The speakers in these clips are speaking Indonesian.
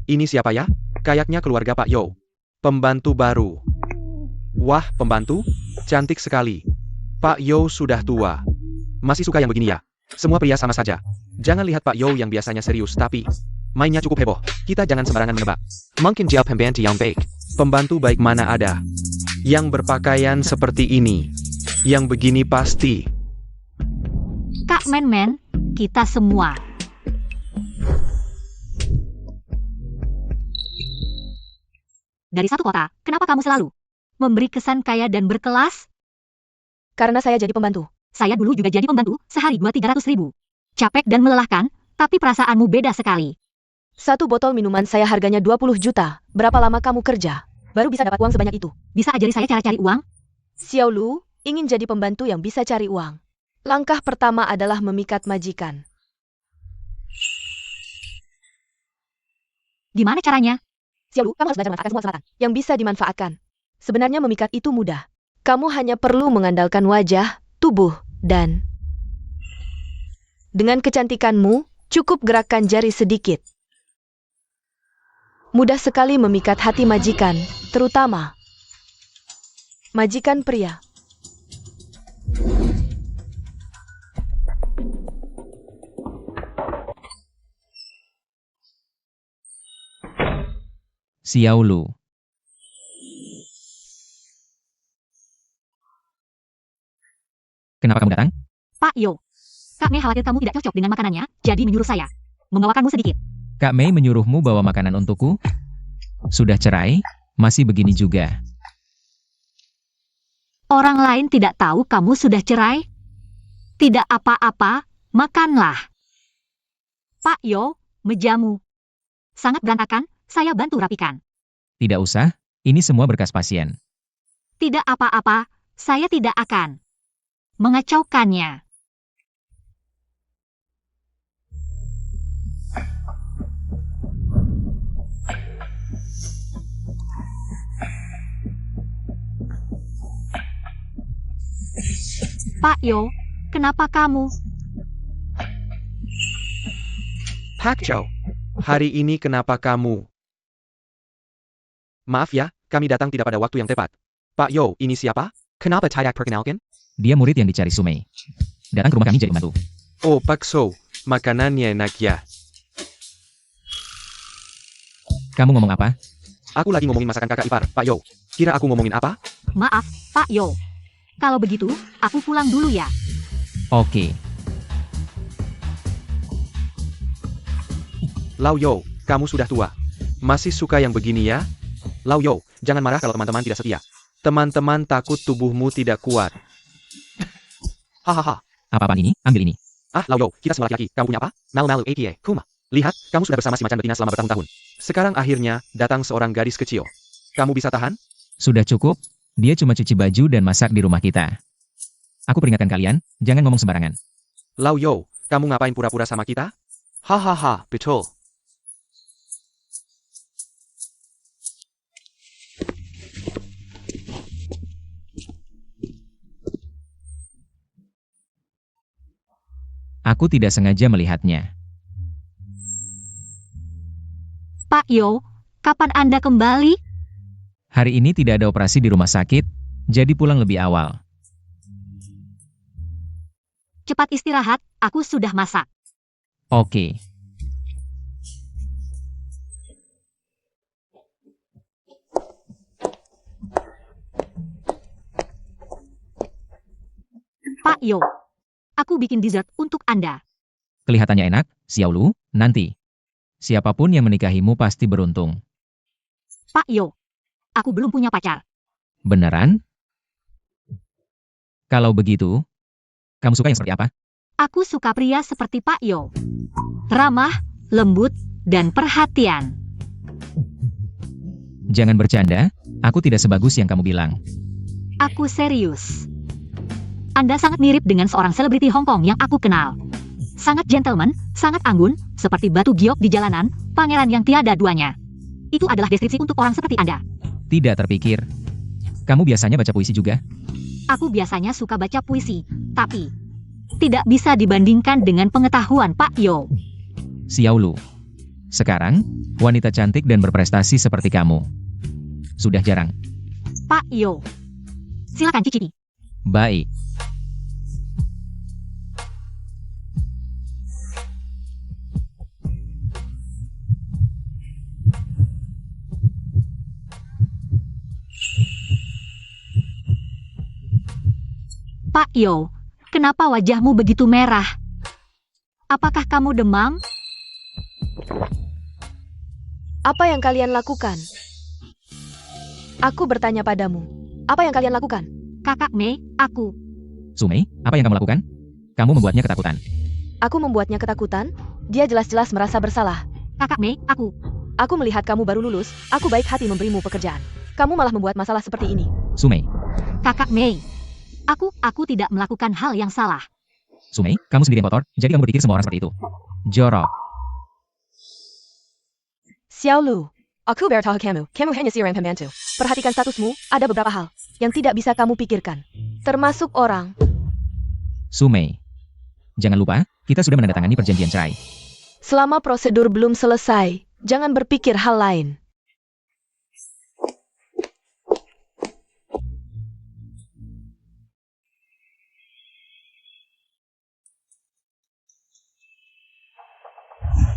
Ini siapa ya? Kayaknya keluarga Pak Yo. Pembantu baru. Wah, pembantu? Cantik sekali. Pak Yo sudah tua. Masih suka yang begini ya? Semua pria sama saja. Jangan lihat Pak Yo yang biasanya serius tapi mainnya cukup heboh. Kita jangan sembarangan menebak. Mungkin dia pembantu yang baik. Pembantu baik mana ada? Yang berpakaian seperti ini. Yang begini pasti. Kak Men, kita semua. Dari satu kota, kenapa kamu selalu memberi kesan kaya dan berkelas? Karena saya jadi pembantu. Saya dulu juga jadi pembantu, sehari 200-300 ribu. Capek dan melelahkan, tapi perasaanmu beda sekali. Satu botol minuman saya harganya 20 juta. Berapa lama kamu kerja? Baru bisa dapat uang sebanyak itu. Bisa ajari saya cara cari uang? Xiao Lu ingin jadi pembantu yang bisa cari uang. Langkah pertama adalah memikat majikan. Gimana caranya? Xiao Lu, kamu harus belajar memanfaatkan semua kesempatan yang bisa dimanfaatkan. Sebenarnya memikat itu mudah. Kamu hanya perlu mengandalkan wajah, tubuh, dan dengan kecantikanmu, cukup gerakkan jari sedikit. Mudah sekali memikat hati majikan, terutama majikan pria. Xiao Lu. Kenapa kamu datang? Pak Yo. Kak Mei khawatir kamu tidak cocok dengan makanannya, jadi menyuruh saya membawakanmu sedikit. Kak Mei menyuruhmu bawa makanan untukku? Sudah cerai? Masih begini juga. Orang lain tidak tahu kamu sudah cerai? Tidak apa-apa, makanlah. Pak Yo, mejamu. Sangat berantakan, saya bantu rapikan. Tidak usah, ini semua berkas pasien. Tidak apa-apa, saya tidak akan mengacaukannya. Pak Yo, kenapa kamu? Pak Chow, hari ini kenapa kamu? Maaf ya, kami datang tidak pada waktu yang tepat. Pak Yo, ini siapa? Kenapa tidak perkenalkan? Dia murid yang dicari Sumei. Datang ke rumah kami jadi pembantu. Oh Pak So, makanannya enak ya. Kamu ngomong apa? Aku lagi ngomongin masakan kakak ipar, Pak Yo. Kira aku ngomongin apa? Maaf, Pak Yo. Kalau begitu, aku pulang dulu ya. Oke. Lau Yo, kamu sudah tua. Masih suka yang begini ya? Lau Yo, jangan marah kalau teman-teman tidak setia. Teman-teman takut tubuhmu tidak kuat. Hahaha. Apa-apaan ini? Ambil ini. Ah, Lau Yo, kita semua laki-laki. Kamu punya apa? Malu-malu APA, Kuma. Lihat, kamu sudah bersama si macan betina selama bertahun-tahun. Sekarang akhirnya, datang seorang gadis kecil. Kamu bisa tahan? Sudah cukup? Dia cuma cuci baju dan masak di rumah kita. Aku peringatkan kalian, jangan ngomong sembarangan. Lau Yo, kamu ngapain pura-pura sama kita? Hahaha, betul. Aku tidak sengaja melihatnya. Pak Yo, kapan Anda kembali? Hari ini tidak ada operasi di rumah sakit, jadi pulang lebih awal. Cepat istirahat, aku sudah masak. Oke. Pak Yo, aku bikin dessert untuk Anda. Kelihatannya enak, Xiao Lu, nanti. Siapapun yang menikahimu pasti beruntung. Pak Yo, aku belum punya pacar. Beneran? Kalau begitu, kamu suka yang seperti apa? Aku suka pria seperti Pak Yo. Ramah, lembut, dan perhatian. Jangan bercanda, aku tidak sebagus yang kamu bilang. Aku serius. Anda sangat mirip dengan seorang selebriti Hong Kong yang aku kenal. Sangat gentleman, sangat anggun, seperti batu giok di jalanan, pangeran yang tiada duanya. Itu adalah deskripsi untuk orang seperti Anda. Tidak terpikir. Kamu biasanya baca puisi juga? Aku biasanya suka baca puisi, tapi tidak bisa dibandingkan dengan pengetahuan Pak Yo. Xiao Lu. Sekarang, wanita cantik dan berprestasi seperti kamu sudah jarang. Pak Yo. Silakan cicipi. Baik. Pak Yo, kenapa wajahmu begitu merah? Apakah kamu demam? Apa yang kalian lakukan? Aku bertanya padamu. Apa yang kalian lakukan? Kakak Mei, aku. Sumei, apa yang kamu lakukan? Kamu membuatnya ketakutan. Aku membuatnya ketakutan? Dia jelas-jelas merasa bersalah. Kakak Mei, aku. Aku melihat kamu baru lulus, aku baik hati memberimu pekerjaan. Kamu malah membuat masalah seperti ini. Sumei. Kakak Mei. Aku tidak melakukan hal yang salah. Sumei, kamu sendiri yang kotor, jadi kamu berpikir semua orang seperti itu. Jorok. Xiao Lu, aku beritahu kamu, kamu hanya seorang pembantu. Perhatikan statusmu, ada beberapa hal yang tidak bisa kamu pikirkan. Termasuk orang. Sumei. Jangan lupa, kita sudah menandatangani perjanjian cerai. Selama prosedur belum selesai, jangan berpikir hal lain.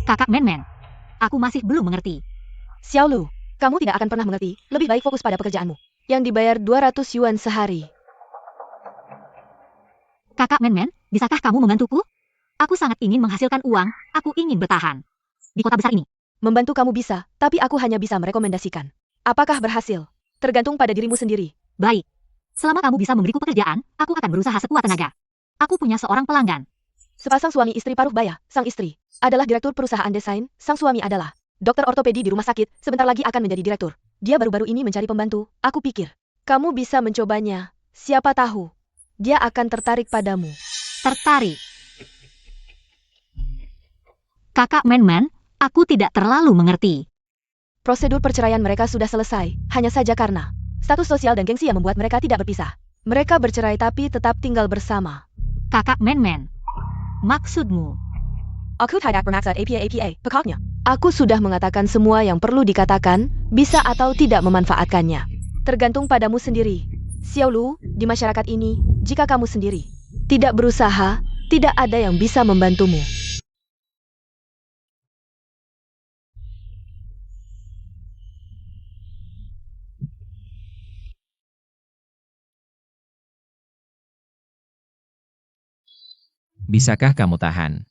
Kakak Men, aku masih belum mengerti. Xiao Lu, kamu tidak akan pernah mengerti, lebih baik fokus pada pekerjaanmu. Yang dibayar 200 yuan sehari. Kakak Men, bisakah kamu membantuku? Aku sangat ingin menghasilkan uang, aku ingin bertahan di kota besar ini. Membantu kamu bisa, tapi aku hanya bisa merekomendasikan. Apakah berhasil? Tergantung pada dirimu sendiri. Baik. Selama kamu bisa memberiku pekerjaan, aku akan berusaha sekuat tenaga. Aku punya seorang pelanggan. Sepasang suami istri paruh baya, sang istri adalah direktur perusahaan desain, sang suami adalah dokter ortopedi di rumah sakit, sebentar lagi akan menjadi direktur. Dia baru-baru ini mencari pembantu, aku pikir. Kamu bisa mencobanya, siapa tahu. Dia akan tertarik padamu. Tertarik. Kakak Men, aku tidak terlalu mengerti. Prosedur perceraian mereka sudah selesai, hanya saja karena status sosial dan gengsi yang membuat mereka tidak berpisah. Mereka bercerai tapi tetap tinggal bersama. Kakak Men, maksudmu? Aku tidak bermaksud apa-apa, pokoknya. Aku sudah mengatakan semua yang perlu dikatakan, bisa atau tidak memanfaatkannya. Tergantung padamu sendiri. Xiao Lu, di masyarakat ini, jika kamu sendiri tidak berusaha, tidak ada yang bisa membantumu. Bisakah kamu tahan?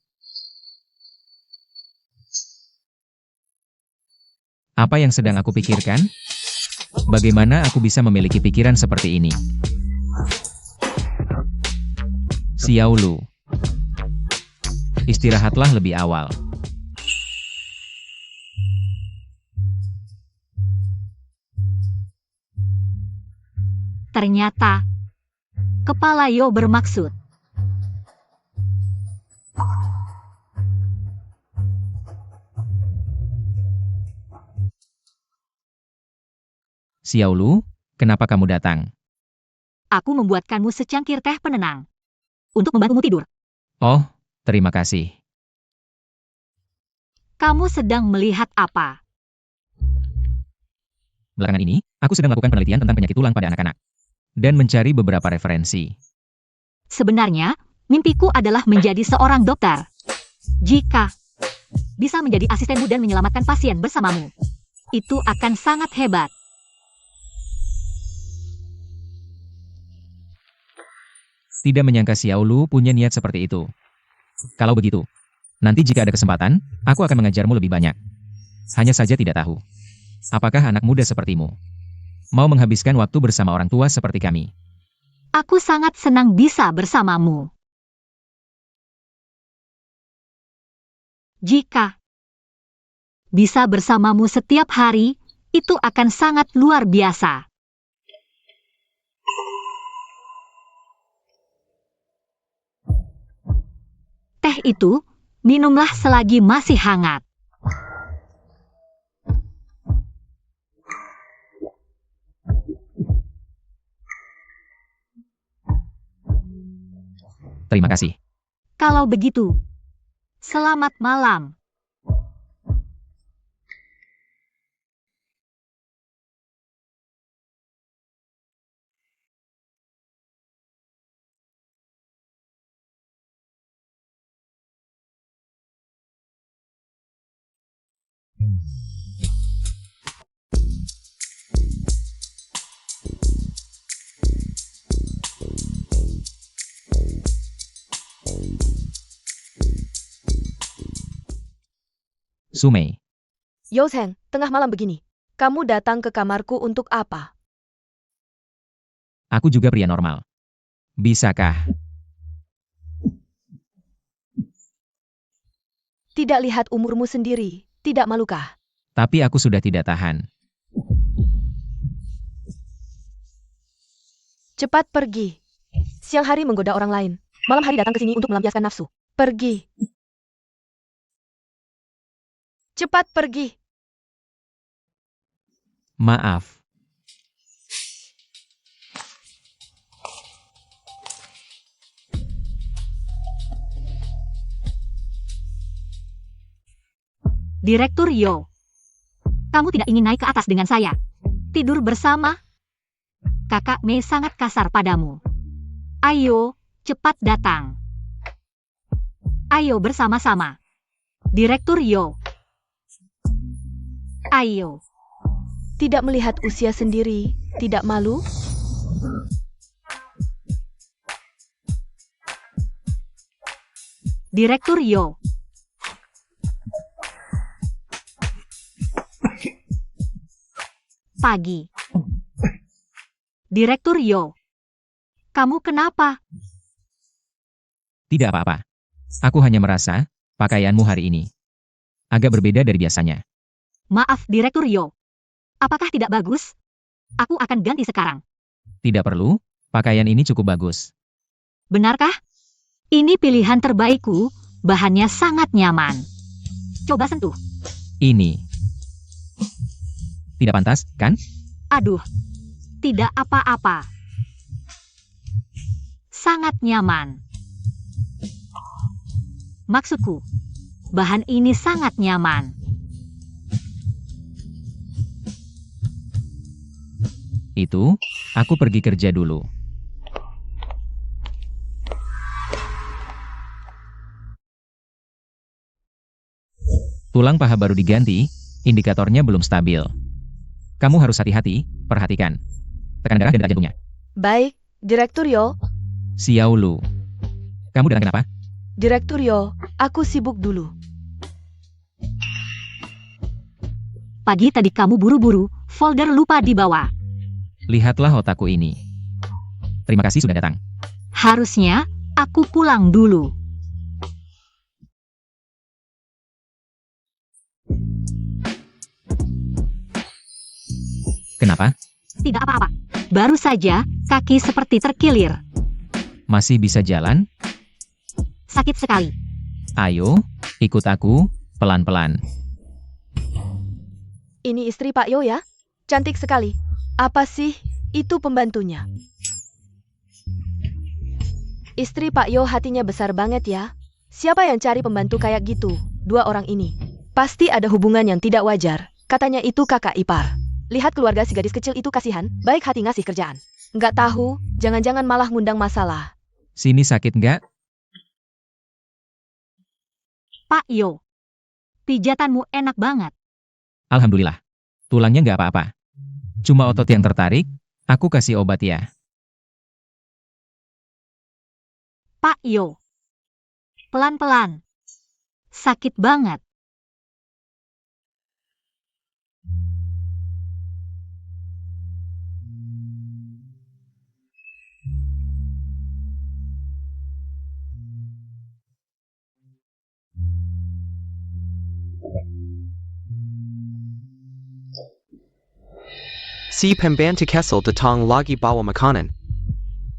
Apa yang sedang aku pikirkan? Bagaimana aku bisa memiliki pikiran seperti ini? Xiao Lu. Istirahatlah lebih awal. Ternyata, Kepala Yo bermaksud. Xiao Lu, kenapa kamu datang? Aku membuatkanmu secangkir teh penenang. Untuk membantumu tidur. Oh, terima kasih. Kamu sedang melihat apa? Belakangan ini, aku sedang melakukan penelitian tentang penyakit tulang pada anak-anak. Dan mencari beberapa referensi. Sebenarnya, mimpiku adalah menjadi seorang dokter. Jika bisa menjadi asistenmu dan menyelamatkan pasien bersamamu, itu akan sangat hebat. Tidak menyangka Xiao Lu punya niat seperti itu. Kalau begitu, nanti jika ada kesempatan, aku akan mengajarmu lebih banyak. Hanya saja tidak tahu. Apakah anak muda sepertimu mau menghabiskan waktu bersama orang tua seperti kami? Aku sangat senang bisa bersamamu. Jika bisa bersamamu setiap hari, itu akan sangat luar biasa. Teh itu, minumlah selagi masih hangat. Terima kasih. Kalau begitu, selamat malam. Sumei, Yo Zheng, tengah malam begini. Kamu datang ke kamarku untuk apa? aku juga pria normal. Bisakah? Tidak lihat umurmu sendiri, tidak malukah? Tapi aku sudah tidak tahan. Cepat pergi. Siang hari menggoda orang lain. Malam hari datang ke sini untuk melampiaskan nafsu. Pergi. Cepat pergi. Maaf. Direktur Yo. Kamu tidak ingin naik ke atas dengan saya? Tidur bersama? Kakak Mei sangat kasar padamu. Ayo, cepat datang. Ayo bersama-sama. Direktur Yo. Ayo. Tidak melihat usia sendiri, tidak malu? Direktur Yo. Pagi. Direktur Yo. Kamu kenapa? Tidak apa-apa. Aku hanya merasa, pakaianmu hari ini agak berbeda dari biasanya. Maaf, Direktur Yo. Apakah tidak bagus? Aku akan ganti sekarang. Tidak perlu, pakaian ini cukup bagus. Benarkah? Ini pilihan terbaikku, bahannya sangat nyaman. Coba sentuh. Ini tidak pantas, kan? Aduh, tidak apa-apa. Sangat nyaman. Maksudku, bahan ini sangat nyaman. Itu, aku pergi kerja dulu. Tulang paha baru diganti, indikatornya belum stabil. Kamu harus hati-hati, perhatikan. Tekanan darah dan detak jantungnya. Baik, Direktur Yo. Xiao Lu. Kamu datang kenapa? Direktur Yo, aku sibuk dulu. Pagi tadi kamu buru-buru, folder lupa dibawa. Lihatlah otakku ini. Terima kasih sudah datang. Harusnya, aku pulang dulu. Kenapa? Tidak apa-apa. Baru saja, kaki seperti terkilir. Masih bisa jalan? Sakit sekali. Ayo, ikut aku, pelan-pelan. Ini istri Pak Yo ya? Cantik sekali. Apa sih, itu pembantunya? Istri Pak Yo hatinya besar banget ya. Siapa yang cari pembantu kayak gitu? Dua orang ini. Pasti ada hubungan yang tidak wajar. Katanya itu kakak ipar. Lihat keluarga si gadis kecil itu kasihan, baik hati ngasih kerjaan. Nggak tahu, jangan-jangan malah ngundang masalah. Sini sakit nggak? Pak Yo. Pijatanmu enak banget. Alhamdulillah. Tulangnya nggak apa-apa. Cuma otot yang tertarik, aku kasih obat ya. Pak Yo. Pelan-pelan. Sakit banget. Si pembantu Kessel datang lagi bawa makanan.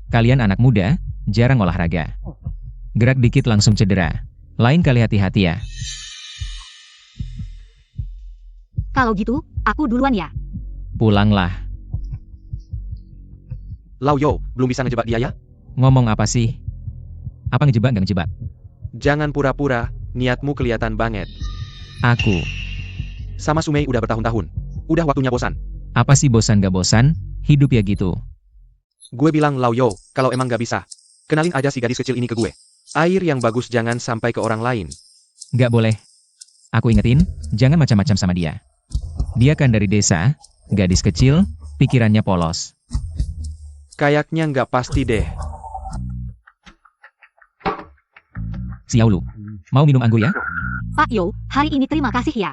Kalian anak muda, jarang olahraga. Gerak dikit langsung cedera. Lain kali hati-hati ya. Kalau gitu, aku duluan ya. Pulanglah. Lau Yo, belum bisa ngejebak dia ya? Ngomong apa sih? Apa ngejebak nggak ngejebak? Jangan pura-pura, niatmu kelihatan banget. Aku. Sama Sumei udah bertahun-tahun. Udah waktunya bosan. Apa sih bosan gak bosan? Hidup ya gitu. Gue bilang Lau Yo, kalau emang gak bisa, kenalin aja si gadis kecil ini ke gue. Air yang bagus jangan sampai ke orang lain. Gak boleh. Aku ingetin, jangan macam-macam sama dia. Dia kan dari desa, gadis kecil, pikirannya polos. Kayaknya nggak pasti deh. Xiaolu, mau minum anggur ya? Pak Yo, hari ini terima kasih ya.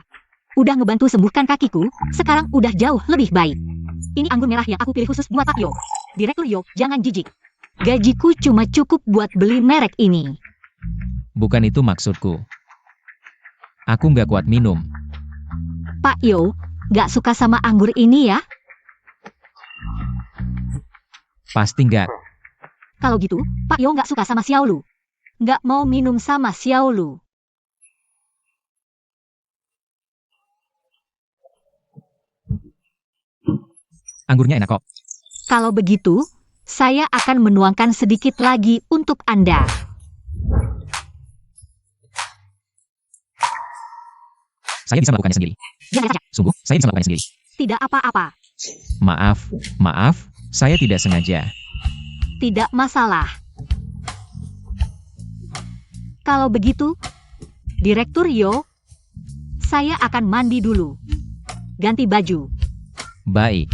Udah ngebantu sembuhkan kakiku, sekarang udah jauh lebih baik. Ini anggur merah yang aku pilih khusus buat Pak Yo. Direktur Yo, jangan jijik. Gajiku cuma cukup buat beli merek ini. Bukan itu maksudku. Aku nggak kuat minum. Pak Yo, nggak suka sama anggur ini ya? Pasti nggak. Kalau gitu, Pak Yo nggak suka sama Xiaolu. Nggak mau minum sama Xiaolu. Anggurnya enak kok. Kalau begitu, saya akan menuangkan sedikit lagi untuk Anda. Saya bisa melakukannya sendiri. Jangan saja. Sungguh, saya bisa melakukannya sendiri. Tidak apa-apa. Maaf, saya tidak sengaja. Tidak masalah. Kalau begitu, Direktur Yo, saya akan mandi dulu. Ganti baju. Baik.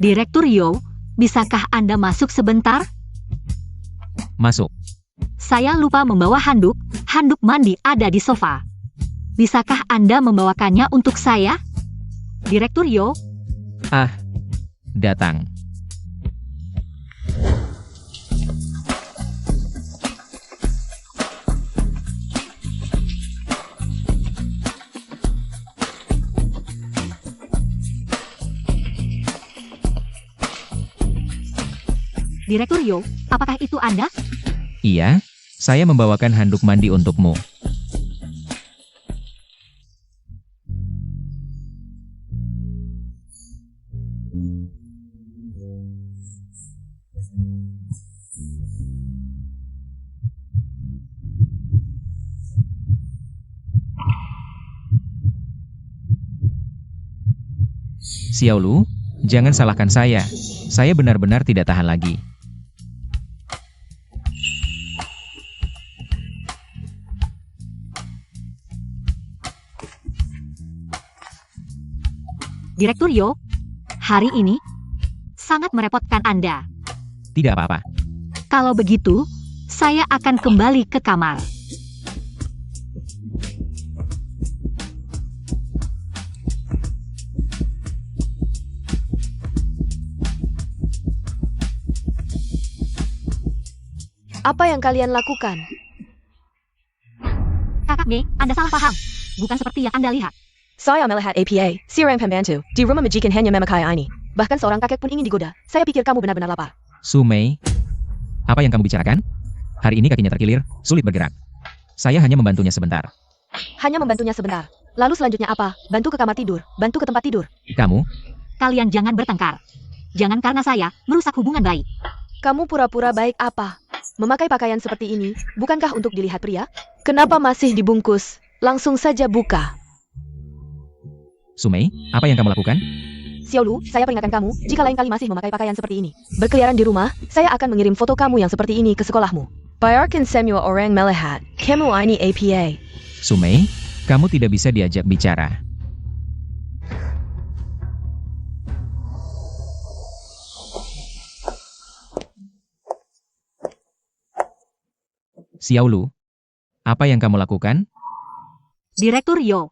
Direktur Yo, bisakah Anda masuk sebentar? Masuk. Saya lupa membawa handuk. Handuk mandi ada di sofa. Bisakah Anda membawakannya untuk saya? Direktur Yo, Datang. Direktur Yo, apakah itu Anda? Iya, saya membawakan handuk mandi untukmu. Xiaolu, jangan salahkan saya. Saya benar-benar tidak tahan lagi. Direktur Yo, hari ini sangat merepotkan Anda. Tidak apa-apa. Kalau begitu, saya akan kembali ke kamar. Apa yang kalian lakukan? Kakak Mei, Anda salah paham. Bukan seperti yang Anda lihat. Saya melihat APA, seorang pembantu, di rumah majikan hanya memakai ini. Bahkan seorang kakek pun ingin digoda. Saya pikir kamu benar-benar lapar. Su Mei, apa yang kamu bicarakan? Hari ini kakinya terkilir, sulit bergerak. Saya hanya membantunya sebentar. Hanya membantunya sebentar. Lalu selanjutnya apa? Bantu ke kamar tidur, bantu ke tempat tidur. Kamu, Kalian jangan bertengkar. Jangan karena saya merusak hubungan baik. Kamu pura-pura baik apa? Memakai pakaian seperti ini, bukankah untuk dilihat pria? Kenapa masih dibungkus? Langsung saja buka. Su Mei, apa yang kamu lakukan? Xiaolu, saya peringatkan kamu, jika lain kali masih memakai pakaian seperti ini. Berkeliaran di rumah, saya akan mengirim foto kamu yang seperti ini ke sekolahmu. Biarkan semua orang melihat, kamu ini APA. Su Mei, kamu tidak bisa diajak bicara. Xiaolu, apa yang kamu lakukan? Direktur Yo,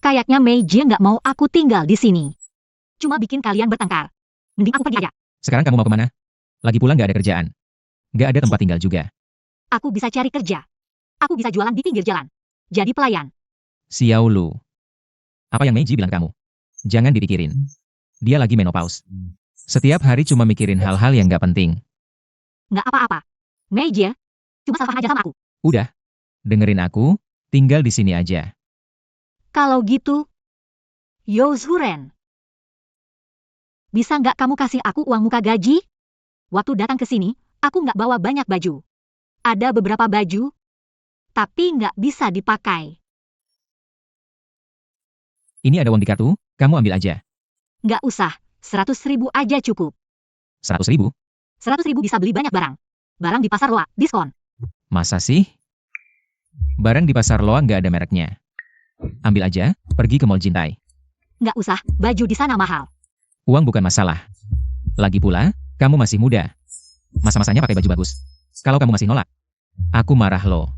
kayaknya Mei Jie nggak mau aku tinggal di sini. Cuma bikin kalian bertengkar. Mending aku pergi aja. Sekarang kamu mau kemana? Lagi pula nggak ada kerjaan. Nggak ada tempat tinggal juga. Aku bisa cari kerja. Aku bisa jualan di pinggir jalan. Jadi pelayan. Xiaolu, apa yang Meiji bilang kamu? Jangan dipikirin. Dia lagi menopause. Setiap hari cuma mikirin hal-hal yang nggak penting. Nggak apa-apa. Mei Jie, cuma salah aja sama aku. Udah, dengerin aku, tinggal di sini aja. Kalau gitu, Yo Zuren. Bisa nggak kamu kasih aku uang muka gaji? Waktu datang ke sini, aku nggak bawa banyak baju. Ada beberapa baju, tapi nggak bisa dipakai. Ini ada uang di kartu, kamu ambil aja. Nggak usah, 100.000 aja cukup. 100.000? 100.000 bisa beli banyak barang. Barang di pasar loa, diskon. Masa sih? Barang di pasar loa nggak ada mereknya. Ambil aja, pergi ke Mall Jintai. Nggak usah, baju di sana mahal. Uang bukan masalah. Lagi pula, kamu masih muda. Masa-masanya pakai baju bagus. Kalau kamu masih nolak, aku marah loh.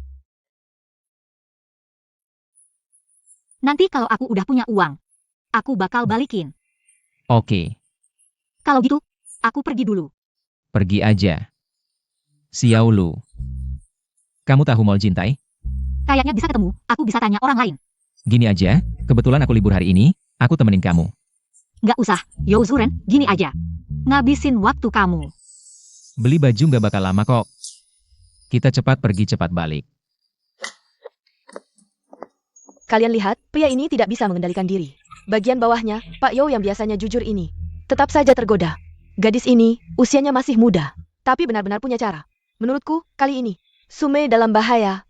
Nanti kalau aku udah punya uang, aku bakal balikin. Oke, Kalau gitu, aku pergi dulu. pergi aja. Xiao Lu. Kamu tahu Mall Jintai? Kayaknya bisa ketemu, aku bisa tanya orang lain. Gini aja, kebetulan aku libur hari ini, aku temenin kamu. Nggak usah, Yo Zuren, gini aja. Ngabisin waktu kamu. Beli baju nggak bakal lama kok. Kita cepat pergi cepat balik. Kalian lihat, pria ini tidak bisa mengendalikan diri. Bagian bawahnya, Pak Yo yang biasanya jujur ini, tetap saja tergoda. Gadis ini, usianya masih muda, tapi benar-benar punya cara. Menurutku, kali ini, Sume dalam bahaya.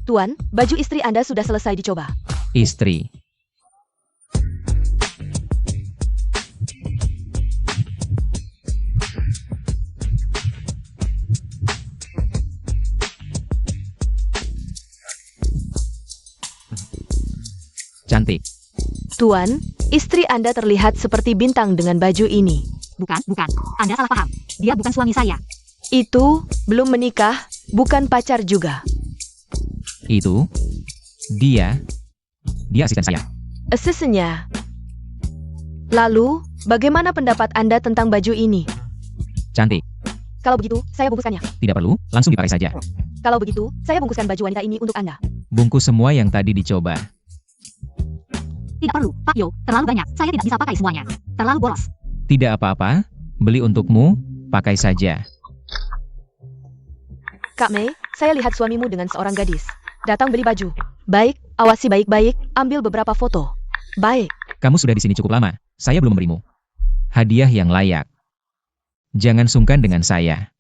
Tuan, baju istri Anda sudah selesai dicoba. Istri. Cantik. Tuan, istri Anda terlihat seperti bintang dengan baju ini. Bukan. Anda salah paham. Dia bukan suami saya. Itu, belum menikah, bukan pacar juga. Itu. Dia asisten saya. Asistennya. Lalu, bagaimana pendapat Anda tentang baju ini? Cantik. Kalau begitu, saya bungkuskannya. Tidak perlu, langsung dipakai saja. Kalau begitu, saya bungkuskan baju wanita ini untuk Anda. Bungkus semua yang tadi dicoba. Tidak perlu, Pak Yo, terlalu banyak. Saya tidak bisa pakai semuanya. Terlalu boros. Tidak apa-apa, beli untukmu, pakai saja. Kak Mei, saya lihat suamimu dengan seorang gadis. Datang beli baju. Baik, awasi baik-baik, ambil beberapa foto. Baik. Kamu sudah di sini cukup lama, saya belum memberimu hadiah yang layak. Jangan sungkan dengan saya.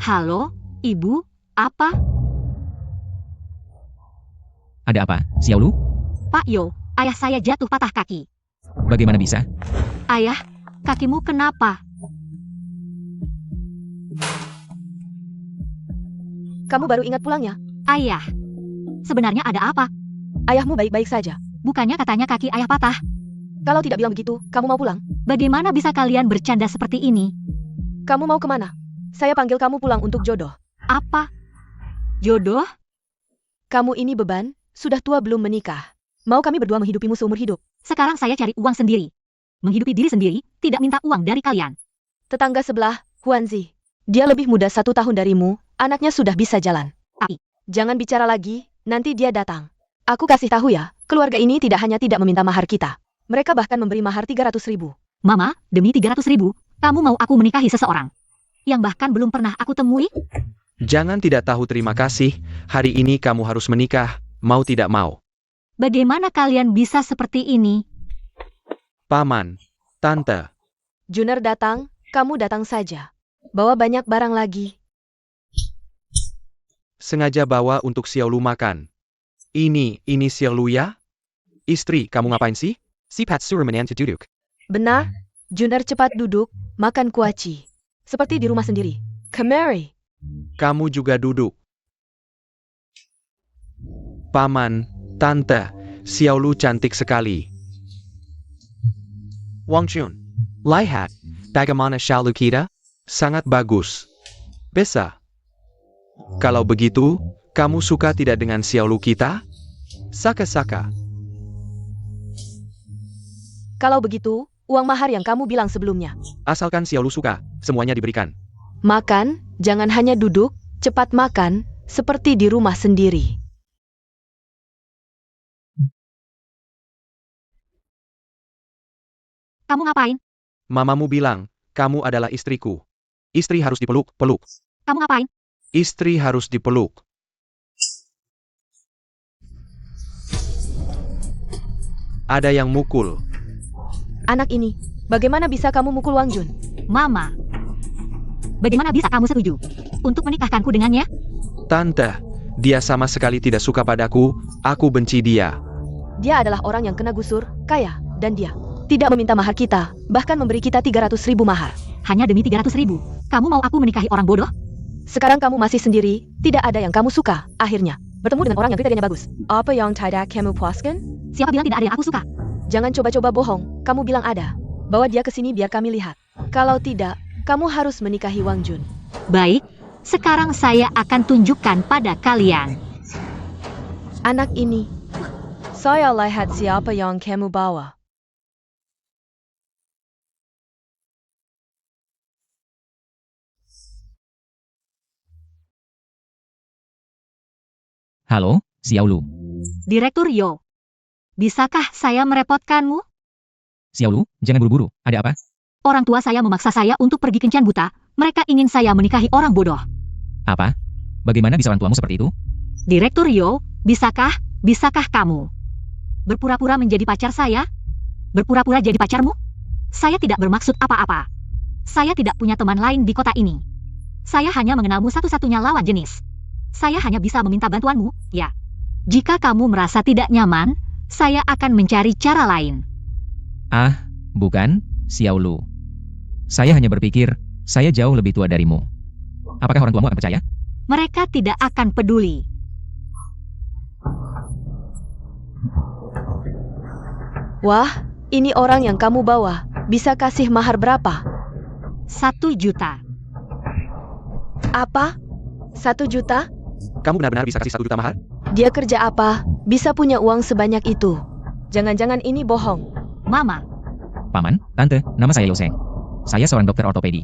Halo, Ibu, apa? Ada apa, Xiao Lu? Pak Yo, ayah saya jatuh patah kaki. Bagaimana bisa? Ayah, kakimu kenapa? Kamu baru ingat pulangnya? Ayah, sebenarnya ada apa? Ayahmu baik-baik saja. Bukannya katanya kaki ayah patah. Kalau tidak bilang begitu, kamu mau pulang? Bagaimana bisa kalian bercanda seperti ini? Kamu mau kemana? Saya panggil kamu pulang untuk jodoh. Apa? Jodoh? Kamu ini beban, sudah tua belum menikah. Mau kami berdua menghidupimu seumur hidup? Sekarang saya cari uang sendiri. Menghidupi diri sendiri, tidak minta uang dari kalian. Tetangga sebelah, Huanzi. Dia lebih muda 1 tahun darimu, anaknya sudah bisa jalan. Tapi, Jangan bicara lagi, nanti dia datang. Aku kasih tahu ya, keluarga ini tidak hanya tidak meminta mahar kita. Mereka bahkan memberi mahar 300.000. Mama, demi 300.000, kamu mau aku menikahi seseorang yang bahkan belum pernah aku temui? Jangan tidak tahu terima kasih, hari ini kamu harus menikah, mau tidak mau. Bagaimana kalian bisa seperti ini? Paman, Tante, Juner datang, kamu datang saja. Bawa banyak barang lagi. sengaja bawa untuk Xiao Lu makan. Ini Xiao Lu ya? Istri, kamu ngapain sih? Sipat suruh menantu duduk. Benar, Juner cepat duduk, makan kuaci. Seperti di rumah sendiri. Kemari. Kamu juga duduk. Paman, Tante, Xiao Lu cantik sekali. Wang Chun, lihat, bagaimana Xiao Lu kita? Sangat bagus. Bisa. Kalau begitu, kamu suka tidak dengan Xiao Lu kita? Saka-saka. Kalau begitu, uang mahar yang kamu bilang sebelumnya. Asalkan Xiao Lu suka, semuanya diberikan. Makan, jangan hanya duduk, cepat makan, seperti di rumah sendiri. Kamu ngapain? Mamamu bilang, kamu adalah istriku. Istri harus dipeluk, peluk. Kamu ngapain? Istri harus dipeluk. Ada yang mukul. Anak ini, bagaimana bisa kamu mukul Wang Jun? Mama. Bagaimana bisa kamu setuju untuk menikahkanku dengannya? Tante, dia sama sekali tidak suka padaku, aku benci dia. Dia adalah orang yang kena gusur, kaya, dan dia tidak meminta mahar kita, bahkan memberi kita 300.000 mahar. Hanya demi 300.000. Kamu mau aku menikahi orang bodoh? Sekarang kamu masih sendiri, tidak ada yang kamu suka, akhirnya bertemu dengan orang yang kriterianya bagus. Apa yang tidak kamu puaskan? Siapa bilang tidak ada yang aku suka? Jangan coba-coba bohong, kamu bilang ada. Bawa dia ke sini biar kami lihat. Kalau tidak, kamu harus menikahi Wang Jun. Baik, sekarang saya akan tunjukkan pada kalian. Anak ini, saya lihat siapa yang kamu bawa. Halo, Xiaolu. Direktur Yo. Bisakah saya merepotkanmu? Xiaolu, jangan buru-buru. Ada apa? Orang tua saya memaksa saya untuk pergi kencan buta. Mereka ingin saya menikahi orang bodoh. Apa? Bagaimana bisa orang tuamu seperti itu? Direktur Yo, bisakah kamu berpura-pura menjadi pacar saya? Berpura-pura jadi pacarmu? Saya tidak bermaksud apa-apa. Saya tidak punya teman lain di kota ini. Saya hanya mengenalmu satu-satunya lawan jenis. Saya hanya bisa meminta bantuanmu, ya. Jika kamu merasa tidak nyaman, saya akan mencari cara lain. Ah, bukan, Xiaolu. Saya hanya berpikir, saya jauh lebih tua darimu. Apakah orang tuamu akan percaya? Mereka tidak akan peduli. Wah, ini orang yang kamu bawa. Bisa kasih mahar berapa? 1 juta. Apa? 1 juta? Kamu benar-benar bisa kasih 1 juta mahar? Dia kerja apa? Bisa punya uang sebanyak itu? Jangan-jangan ini bohong. Mama, Paman, Tante, nama saya Yoseng. Saya seorang dokter ortopedi.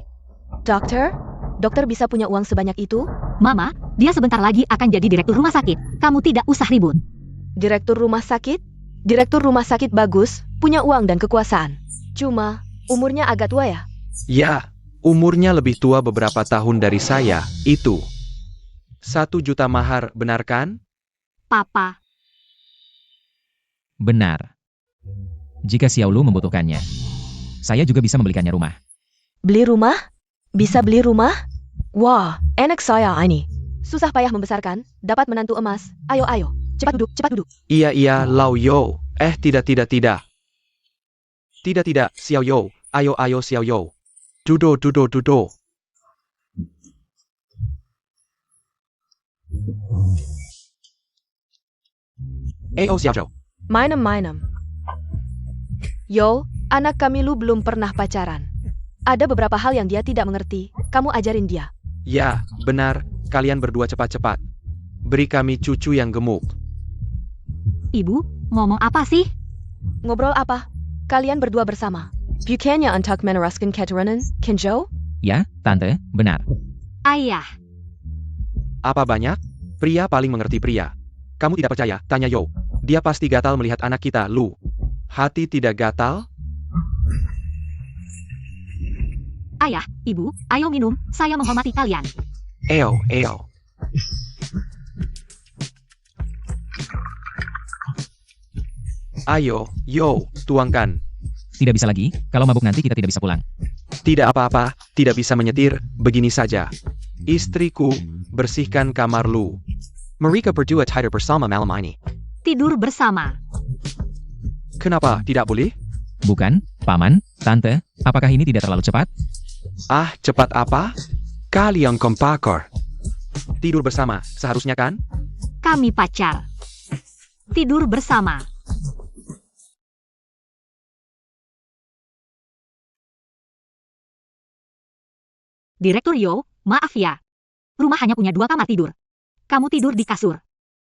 Dokter? Dokter bisa punya uang sebanyak itu? Mama, dia sebentar lagi akan jadi direktur rumah sakit. Kamu tidak usah ribut. Direktur rumah sakit? Direktur rumah sakit bagus, punya uang dan kekuasaan. Cuma, umurnya agak tua ya? Ya, umurnya lebih tua beberapa tahun dari saya, itu. 1 juta mahar, benar kan? Papa, Benar. Jika Xiaolu membutuhkannya, saya juga bisa membelikannya rumah. Beli rumah? Bisa beli rumah? Wah, enak saya ini. Susah payah membesarkan, dapat menantu emas. Ayo, ayo. Cepat duduk, cepat duduk. Iya, Lao Yo. Tidak. Tidak, Xiao Yo. Ayo, Xiao Yo. Dudo. Xiao Zhou. Mainem. Yo, anak kami Lu belum pernah pacaran. Ada beberapa hal yang dia tidak mengerti, kamu ajarin dia. Ya, benar. Kalian berdua cepat-cepat. Beri kami cucu yang gemuk. Ibu, ngomong apa sih? Ngobrol apa? Kalian berdua bersama. Bukannya untuk meneruskan keturunan, Kenjo? Ya, Tante, benar. Ayah, Apa banyak? Pria paling mengerti pria. Kamu tidak percaya? Tanya Yo. Dia pasti gatal melihat anak kita, Lu. Hati tidak gatal? ayah, ibu, ayo minum. Saya menghormati kalian. Eo. Ayo, Yo, tuangkan. Tidak bisa lagi, kalau mabuk nanti kita tidak bisa pulang. Tidak apa-apa, tidak bisa menyetir, begini saja. Istriku, bersihkan kamar Lu. Mereka berdua tidur bersama malam ini. Tidur bersama. Kenapa tidak boleh? Bukan, Paman, Tante, apakah ini tidak terlalu cepat? Ah, cepat apa? Kalian kompakor. Tidur bersama, seharusnya kan? Kami pacar. Tidur bersama. Direktur Yo, maaf ya. Rumah hanya punya 2 kamar tidur. Kamu tidur di kasur.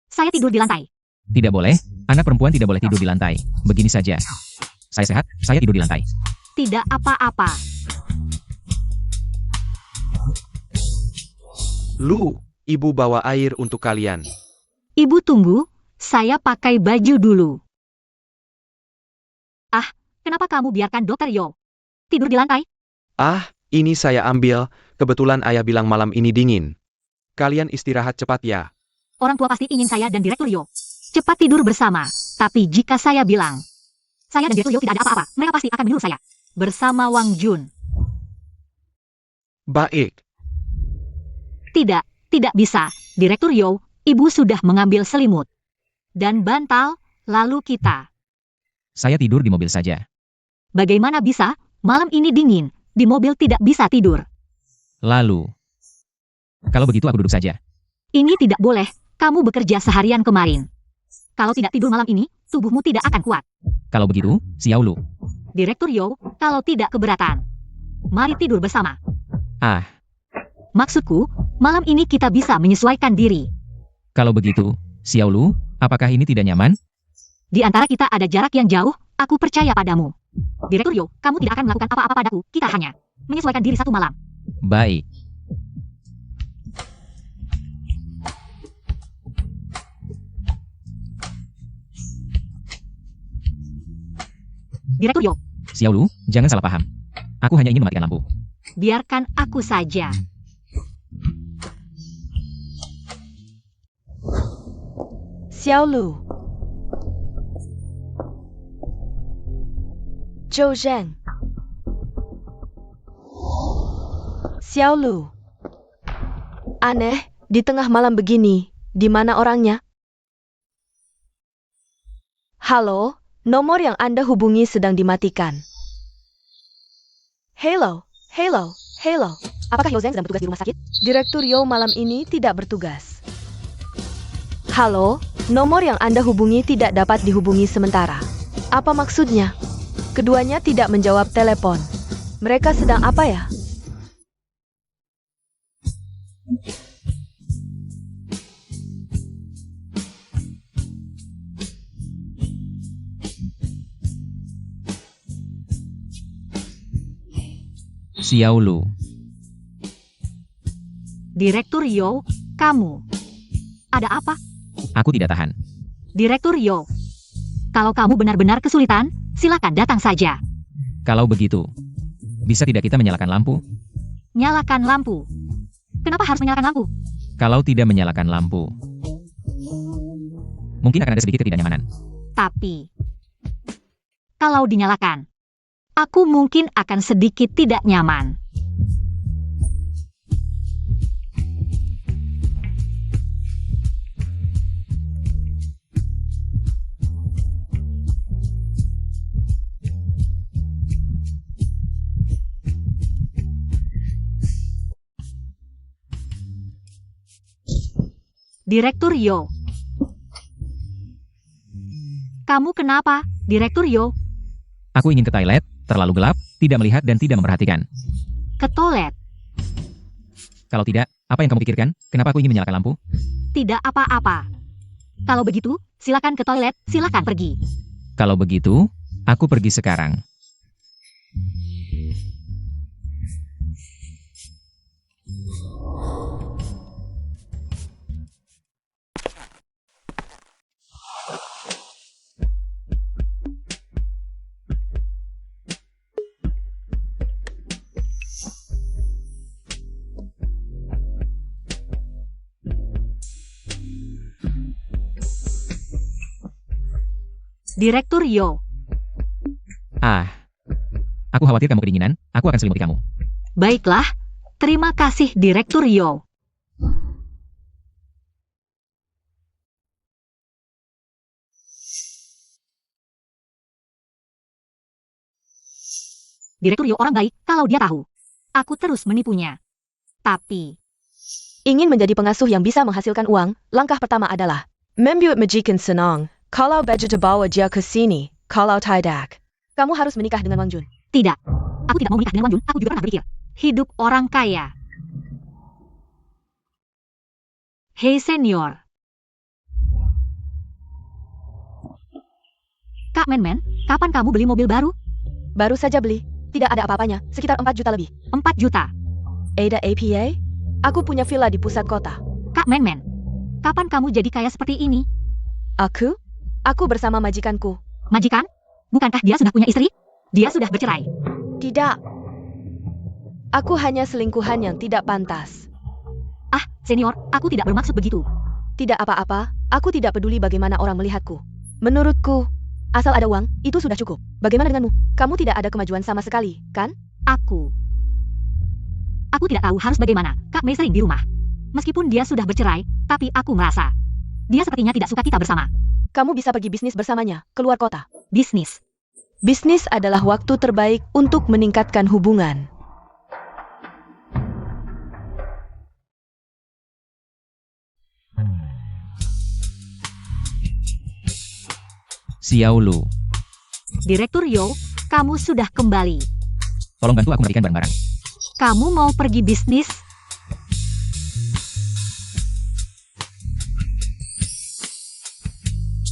Saya tidur di lantai. Tidak boleh, anak perempuan tidak boleh tidur di lantai. Begini saja. Saya sehat, saya tidur di lantai. Tidak apa-apa. Lu, ibu bawa air untuk kalian. Ibu tunggu, saya pakai baju dulu. Ah, kenapa kamu biarkan Dokter Yo? Tidur di lantai? Ah, ini saya ambil, kebetulan ayah bilang malam ini dingin. Kalian istirahat cepat ya. Orang tua pasti ingin saya dan Direktur Yo cepat tidur bersama. Tapi jika saya bilang, saya dan Direktur Yo tidak ada apa-apa, mereka pasti akan menyuruh saya. Bersama Wang Jun. Baik. Tidak bisa. Direktur Yo, ibu sudah mengambil selimut dan bantal, lalu kita. Saya tidur di mobil saja. Bagaimana bisa? Malam ini dingin. Di mobil tidak bisa tidur. Lalu, kalau begitu aku duduk saja. Ini tidak boleh. Kamu bekerja seharian kemarin. Kalau tidak tidur malam ini, tubuhmu tidak akan kuat. Kalau begitu, Xiaolu. Direktur Yo, kalau tidak keberatan, mari tidur bersama. Ah, Maksudku, malam ini kita bisa menyesuaikan diri. kalau begitu, Xiaolu, apakah ini tidak nyaman? Di antara kita ada jarak yang jauh, aku percaya padamu. Direktur Yo, kamu tidak akan melakukan apa-apa padaku, kita hanya menyesuaikan diri satu malam. Baik. Direktur Yo, Xiaolu, jangan salah paham. Aku hanya ingin mematikan lampu. biarkan aku saja. Xiaolu. Zhou Zheng. Xiaolu. Aneh, di tengah malam begini, di mana orangnya? Halo, nomor yang Anda hubungi sedang dimatikan. Halo. Apakah Yo Zheng sedang bertugas di rumah sakit? Direktur Yo malam ini tidak bertugas. Halo, nomor yang Anda hubungi tidak dapat dihubungi sementara. Apa maksudnya? Keduanya tidak menjawab telepon. Mereka sedang apa ya? Xiaolu. Direktur Yo, kamu. Ada apa? Aku tidak tahan. Direktur Yo, kalau kamu benar-benar kesulitan, silakan datang saja. Kalau begitu, bisa tidak kita menyalakan lampu? Nyalakan lampu. Kenapa harus menyalakan lampu? Kalau tidak menyalakan lampu, mungkin akan ada sedikit ketidaknyamanan. Tapi, kalau dinyalakan, aku mungkin akan sedikit tidak nyaman. Direktur Yo. Kamu kenapa, Direktur Yo? Aku ingin ke toilet, terlalu gelap, tidak melihat dan tidak memperhatikan. Ke toilet? Kalau tidak, apa yang kamu pikirkan? Kenapa aku ingin menyalakan lampu? Tidak apa-apa. Kalau begitu, silakan ke toilet, silakan pergi. Kalau begitu, aku pergi sekarang. Direktur Yo. Ah, aku khawatir kamu kedinginan, aku akan selimuti kamu. Baiklah, terima kasih Direktur Yo. Direktur Yo orang baik, kalau dia tahu. Aku terus menipunya. Tapi, Ingin menjadi pengasuh yang bisa menghasilkan uang, langkah pertama adalah membuat majikan senang. Kalau budget bawa dia ke sini, kalau tidak, kamu harus menikah dengan Wang Jun. tidak. Aku tidak mau menikah dengan Wang Jun, aku juga pernah berpikir. Hidup orang kaya. Hei senior. Kak Men-Men, kapan kamu beli mobil baru? Baru saja beli, tidak ada apa-apanya, sekitar 4 juta lebih. 4 juta. Ada APA? Aku punya villa di pusat kota. Kak Men-Men, kapan kamu jadi kaya seperti ini? Aku? Aku bersama majikanku. Majikan? Bukankah dia sudah punya istri? Dia sudah bercerai. Tidak. Aku hanya selingkuhan yang tidak pantas. Ah, senior, aku tidak bermaksud begitu. Tidak apa-apa, aku tidak peduli bagaimana orang melihatku. Menurutku, asal ada uang, itu sudah cukup. Bagaimana denganmu? Kamu tidak ada kemajuan sama sekali, kan? Aku tidak tahu harus bagaimana. Kak Mei sering di rumah. Meskipun dia sudah bercerai, tapi aku merasa dia sepertinya tidak suka kita bersama. Kamu bisa pergi bisnis bersamanya, keluar kota. Bisnis. Bisnis adalah waktu terbaik untuk meningkatkan hubungan. Xiao Lu, Direktur Yo, kamu sudah kembali. tolong bantu aku matikan barang-barang. Kamu mau pergi bisnis?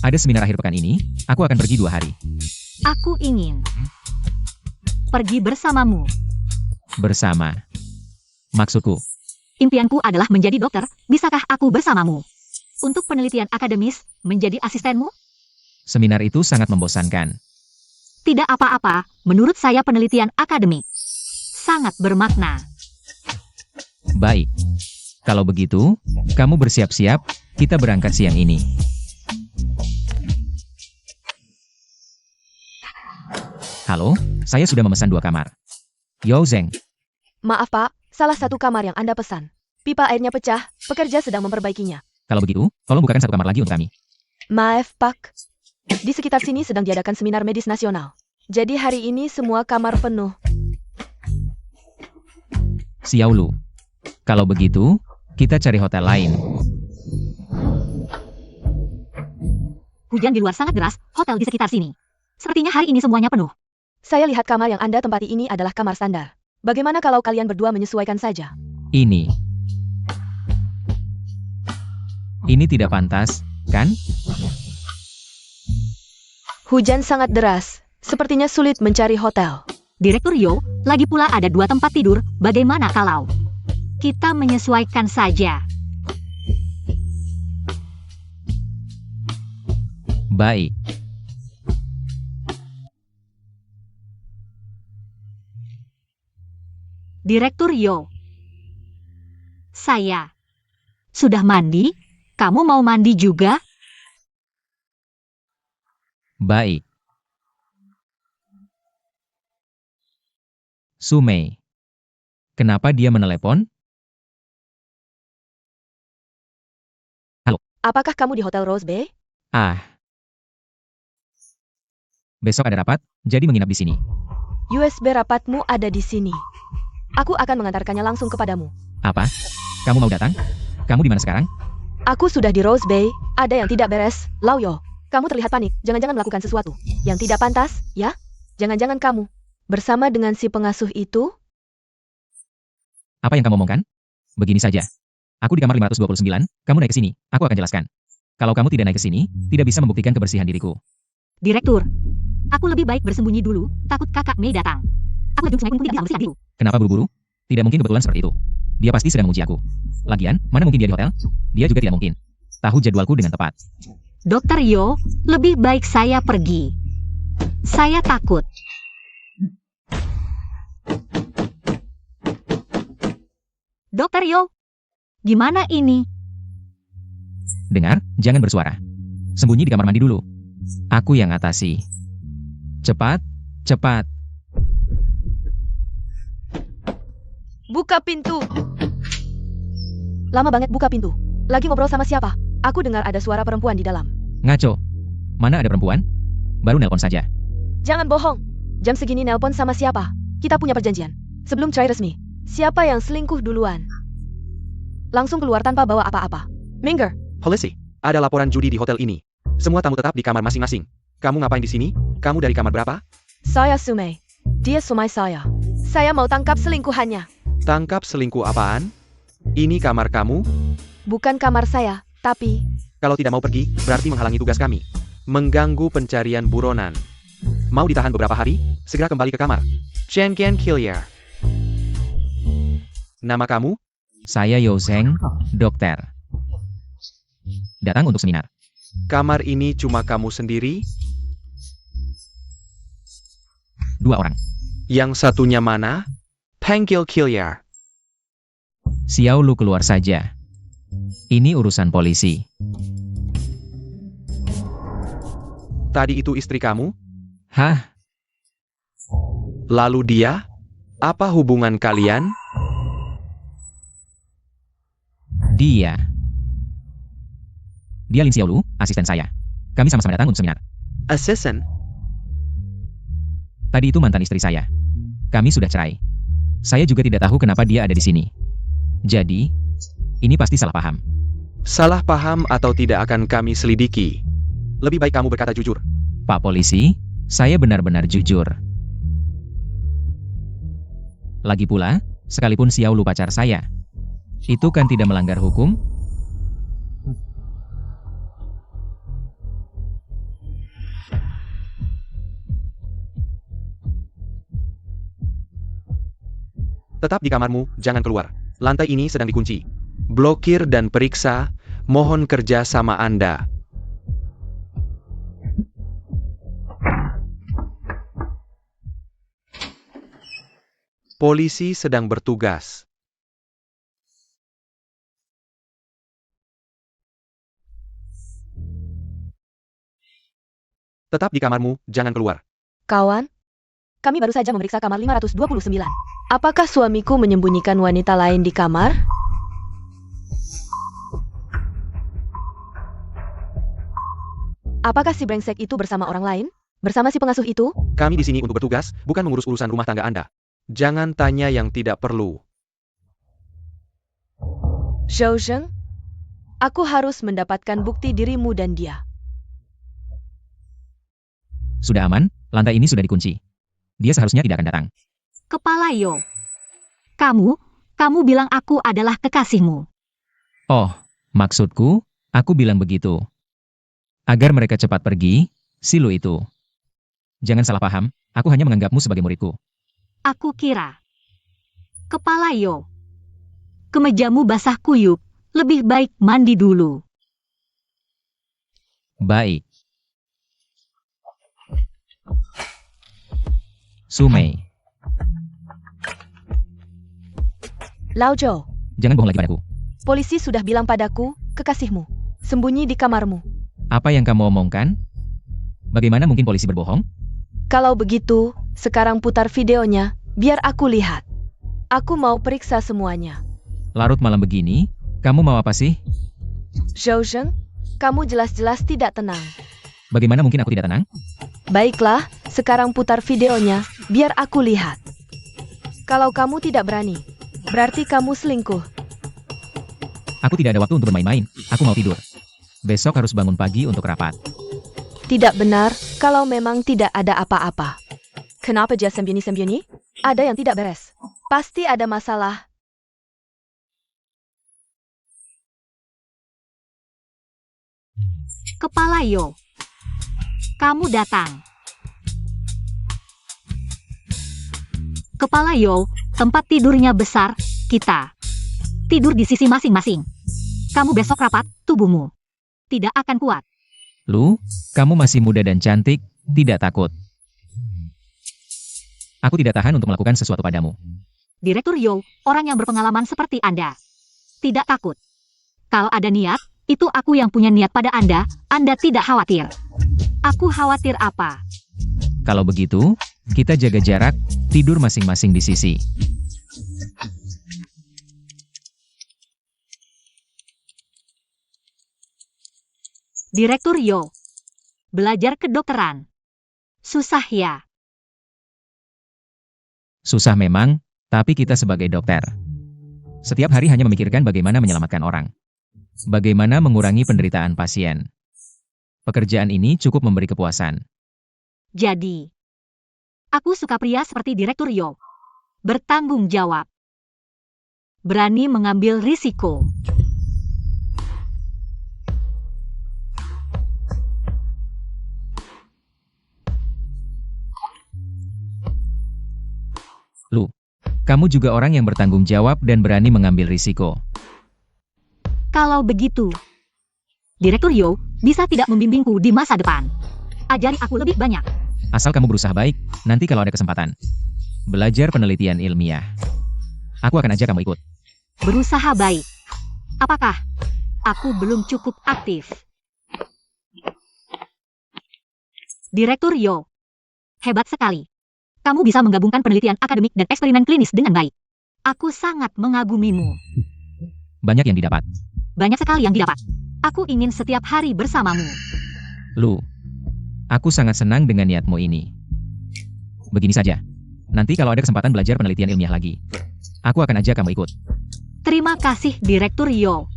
Ada seminar akhir pekan ini, aku akan pergi 2 hari. Aku ingin pergi bersamamu. Bersama. Maksudku, Impianku adalah menjadi dokter. Bisakah aku bersamamu? Untuk penelitian akademis, menjadi asistenmu? seminar itu sangat membosankan. Tidak apa-apa, menurut saya penelitian akademik sangat bermakna. Baik. Kalau begitu, kamu bersiap-siap, kita berangkat siang ini. Halo, saya sudah memesan 2 kamar. Yo Zeng, Maaf Pak, salah satu kamar yang Anda pesan. Pipa airnya pecah, pekerja sedang memperbaikinya. kalau begitu, tolong bukakan 1 kamar lagi untuk kami. Maaf Pak, di sekitar sini sedang diadakan seminar medis nasional. Jadi hari ini semua kamar penuh. Xiao Lu, kalau begitu, kita cari hotel lain. Hujan di luar sangat deras, hotel di sekitar sini. Sepertinya hari ini semuanya penuh. Saya lihat kamar yang Anda tempati ini adalah kamar standar. Bagaimana kalau kalian berdua menyesuaikan saja? Ini tidak pantas, kan? Hujan sangat deras. Sepertinya sulit mencari hotel. Direktur Yo, lagi pula ada 2 tempat tidur, bagaimana kalau kita menyesuaikan saja? Baik. Direktur Yo, saya sudah mandi, kamu mau mandi juga? Baik. Sumei. Kenapa dia menelepon? Apakah kamu di Hotel Rose Bay? Ah. Besok ada rapat, jadi menginap di sini. USB rapatmu ada di sini. Aku akan mengantarkannya langsung kepadamu. Apa? Kamu mau datang? Kamu di mana sekarang? Aku sudah di Rose Bay, ada yang tidak beres. Lauyo, kamu terlihat panik, jangan-jangan melakukan sesuatu yang tidak pantas, ya? Jangan-jangan kamu bersama dengan si pengasuh itu? Apa yang kamu omongkan? Begini saja. Aku di kamar 529, kamu naik ke sini, aku akan jelaskan. Kalau kamu tidak naik ke sini, tidak bisa membuktikan kebersihan diriku. Direktur, aku lebih baik bersembunyi dulu, takut kakak Mei datang. Aku lagi pun tidak bisa membersihkan diriku. Kenapa buru-buru? Tidak mungkin kebetulan seperti itu. Dia pasti sedang menguji aku. Lagian, mana mungkin dia di hotel? Dia juga tidak mungkin. Tahu jadwalku dengan tepat. Dokter Yo, lebih baik saya pergi. Saya takut. Dokter Yo, gimana ini? Dengar, jangan bersuara. Sembunyi di kamar mandi dulu. Aku yang atasi. Cepat, cepat. Buka pintu. Lama banget buka pintu. Lagi ngobrol sama siapa? Aku dengar ada suara perempuan di dalam. Ngaco. Mana ada perempuan? Baru nelpon saja. Jangan bohong. Jam segini nelpon sama siapa? Kita punya perjanjian. Sebelum cerai resmi. Siapa yang selingkuh duluan? Langsung keluar tanpa bawa apa-apa. Minger, Polisi, ada laporan judi di hotel ini. Semua tamu tetap di kamar masing-masing. Kamu ngapain di sini? Kamu dari kamar berapa? saya Sumei. Dia sumai saya. Saya mau tangkap selingkuhannya. Tangkap selingkuh apaan? Ini kamar kamu? Bukan kamar saya, tapi Kalau tidak mau pergi, berarti menghalangi tugas kami. Mengganggu pencarian buronan. Mau ditahan beberapa hari? Segera kembali ke kamar. Chen Qian Killier. Nama kamu? Saya Yo Zeng, dokter. Datang untuk seminar. Kamar ini cuma kamu sendiri? 2 orang. Yang satunya mana? Panggil Kilyar. Xiao Lu keluar saja. Ini urusan polisi. Tadi itu istri kamu? Hah? Lalu dia? Apa hubungan kalian? Dia Lin Xiaolu, asisten saya. Kami sama-sama datang untuk seminar. Assistant? Tadi itu mantan istri saya. Kami sudah cerai. Saya juga tidak tahu kenapa dia ada di sini. Jadi, ini pasti salah paham. Salah paham atau tidak akan kami selidiki. Lebih baik kamu berkata jujur. Pak polisi, saya benar-benar jujur. Lagi pula, sekalipun Xiaolu pacar saya, itu kan tidak melanggar hukum? Tetap di kamarmu, jangan keluar. Lantai ini sedang dikunci. Blokir dan periksa, mohon kerja sama Anda. Polisi sedang bertugas. Tetap di kamarmu, jangan keluar. Kawan, kami baru saja memeriksa kamar 529. Apakah suamiku menyembunyikan wanita lain di kamar? Apakah si brengsek itu bersama orang lain? Bersama si pengasuh itu? Kami di sini untuk bertugas, bukan mengurus urusan rumah tangga Anda. Jangan tanya yang tidak perlu. Zhou Zheng, aku harus mendapatkan bukti dirimu dan dia. Sudah aman, lantai ini sudah dikunci. Dia seharusnya tidak akan datang. Kepala Yo. Kamu bilang aku adalah kekasihmu. Oh, maksudku, aku bilang begitu. Agar mereka cepat pergi, si Lu itu. Jangan salah paham, aku hanya menganggapmu sebagai muridku. Aku kira. Kepala Yo. Kemejamu basah kuyup, lebih baik mandi dulu. Baik. Sumei, Lao Zhou, jangan bohong lagi padaku. polisi sudah bilang padaku, kekasihmu, sembunyi di kamarmu. Apa yang kamu omongkan? Bagaimana mungkin polisi berbohong? Kalau begitu, sekarang putar videonya, biar aku lihat. Aku mau periksa semuanya. Larut malam begini, kamu mau apa sih? Zhou Zheng, kamu jelas-jelas tidak tenang. Bagaimana mungkin aku tidak tenang? Baiklah, sekarang putar videonya, biar aku lihat. Kalau kamu tidak berani, berarti kamu selingkuh. Aku tidak ada waktu untuk bermain-main, aku mau tidur. Besok harus bangun pagi untuk rapat. Tidak benar, kalau memang tidak ada apa-apa. Kenapa dia sembunyi-sembunyi? Ada yang tidak beres. Pasti ada masalah. Kepala Yo. Kamu datang. Kepala Yo, tempat tidurnya besar, kita tidur di sisi masing-masing. Kamu besok rapat, tubuhmu tidak akan kuat. Lu, kamu masih muda dan cantik, tidak takut. Aku tidak tahan untuk melakukan sesuatu padamu. Direktur Yo, orang yang berpengalaman seperti Anda, tidak takut. Kalau ada niat, itu aku yang punya niat pada Anda tidak khawatir. Aku khawatir apa? Kalau begitu, kita jaga jarak, tidur masing-masing di sisi. Direktur Yo, belajar kedokteran. Susah ya? Susah memang, tapi kita sebagai dokter. Setiap hari hanya memikirkan bagaimana menyelamatkan orang. Bagaimana mengurangi penderitaan pasien. Pekerjaan ini cukup memberi kepuasan. Jadi, aku suka pria seperti Direktur Yo. Bertanggung jawab. Berani mengambil risiko. Lu, kamu juga orang yang bertanggung jawab dan berani mengambil risiko. Kalau begitu, Direktur Yo bisa tidak membimbingku di masa depan. Ajari aku lebih banyak. Asal kamu berusaha baik, nanti kalau ada kesempatan. Belajar penelitian ilmiah. Aku akan ajak kamu ikut. Berusaha baik. Apakah aku belum cukup aktif? Direktur Yo. Hebat sekali. Kamu bisa menggabungkan penelitian akademik dan eksperimen klinis dengan baik. Aku sangat mengagumimu. Banyak yang didapat. Banyak sekali yang didapat. Aku ingin setiap hari bersamamu. Lu, aku sangat senang dengan niatmu ini. Begini saja. Nanti kalau ada kesempatan belajar penelitian ilmiah lagi, aku akan ajak kamu ikut. Terima kasih, Direktur Yo.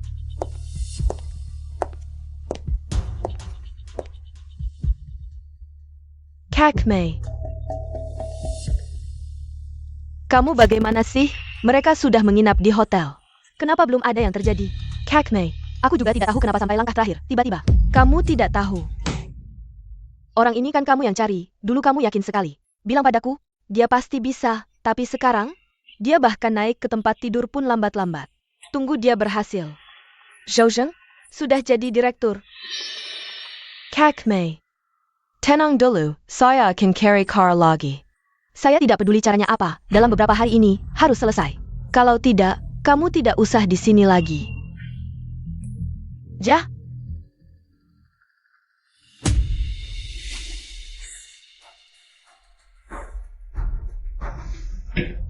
Kakmei. Kamu bagaimana sih? Mereka sudah menginap di hotel. Kenapa belum ada yang terjadi? Kakmei, aku juga tidak tahu kenapa sampai langkah terakhir. Tiba-tiba, kamu tidak tahu. Orang ini kan kamu yang cari. Dulu kamu yakin sekali. Bilang padaku, dia pasti bisa. Tapi sekarang, dia bahkan naik ke tempat tidur pun lambat-lambat. Tunggu dia berhasil. Zhou Zheng sudah jadi direktur. Kakmei. Tenang dulu, saya akan carry car lagi. Saya tidak peduli caranya apa, dalam beberapa hari ini, harus selesai. Kalau tidak, kamu tidak usah di sini lagi. Ja?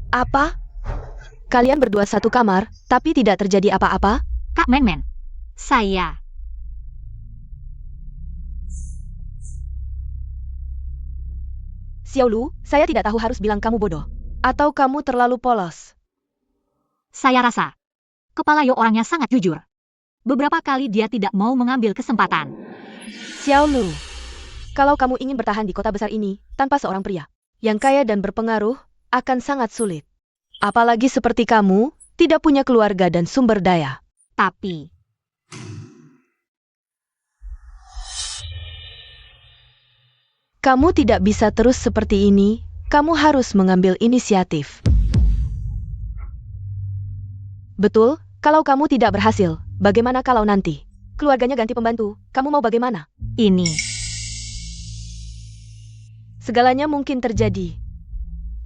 Apa? Kalian berdua satu kamar, tapi tidak terjadi apa-apa? Kak Men-Men. Saya. Xiao Lu, saya tidak tahu harus bilang kamu bodoh. Atau kamu terlalu polos. Saya rasa. Kepala Yo orangnya sangat jujur. Beberapa kali dia tidak mau mengambil kesempatan. Xiao Lu, kalau kamu ingin bertahan di kota besar ini, tanpa seorang pria yang kaya dan berpengaruh, akan sangat sulit. Apalagi seperti kamu, tidak punya keluarga dan sumber daya. Tapi, kamu tidak bisa terus seperti ini, kamu harus mengambil inisiatif. Betul, kalau kamu tidak berhasil, bagaimana kalau nanti keluarganya ganti pembantu, kamu mau bagaimana? ini. Segalanya mungkin terjadi.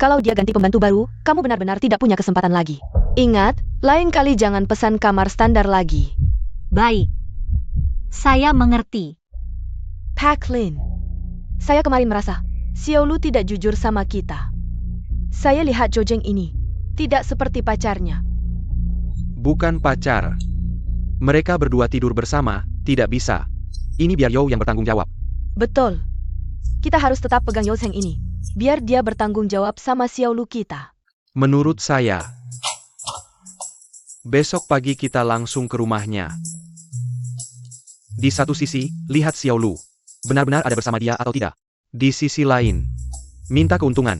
Kalau dia ganti pembantu baru, kamu benar-benar tidak punya kesempatan lagi. Ingat, lain kali jangan pesan kamar standar lagi. Baik. Saya mengerti. Pak Lin. Saya kemarin merasa, Xiao Lu tidak jujur sama kita. Saya lihat Zhou Zheng ini, tidak seperti pacarnya. Bukan pacar. Mereka berdua tidur bersama, tidak bisa. Ini biar Yo yang bertanggung jawab. Betul. Kita harus tetap pegang Yo Zheng ini, biar dia bertanggung jawab sama Xiao Lu kita. Menurut saya, besok pagi kita langsung ke rumahnya. Di satu sisi, lihat Xiao Lu. Benar-benar ada bersama dia atau tidak. Di sisi lain, minta keuntungan.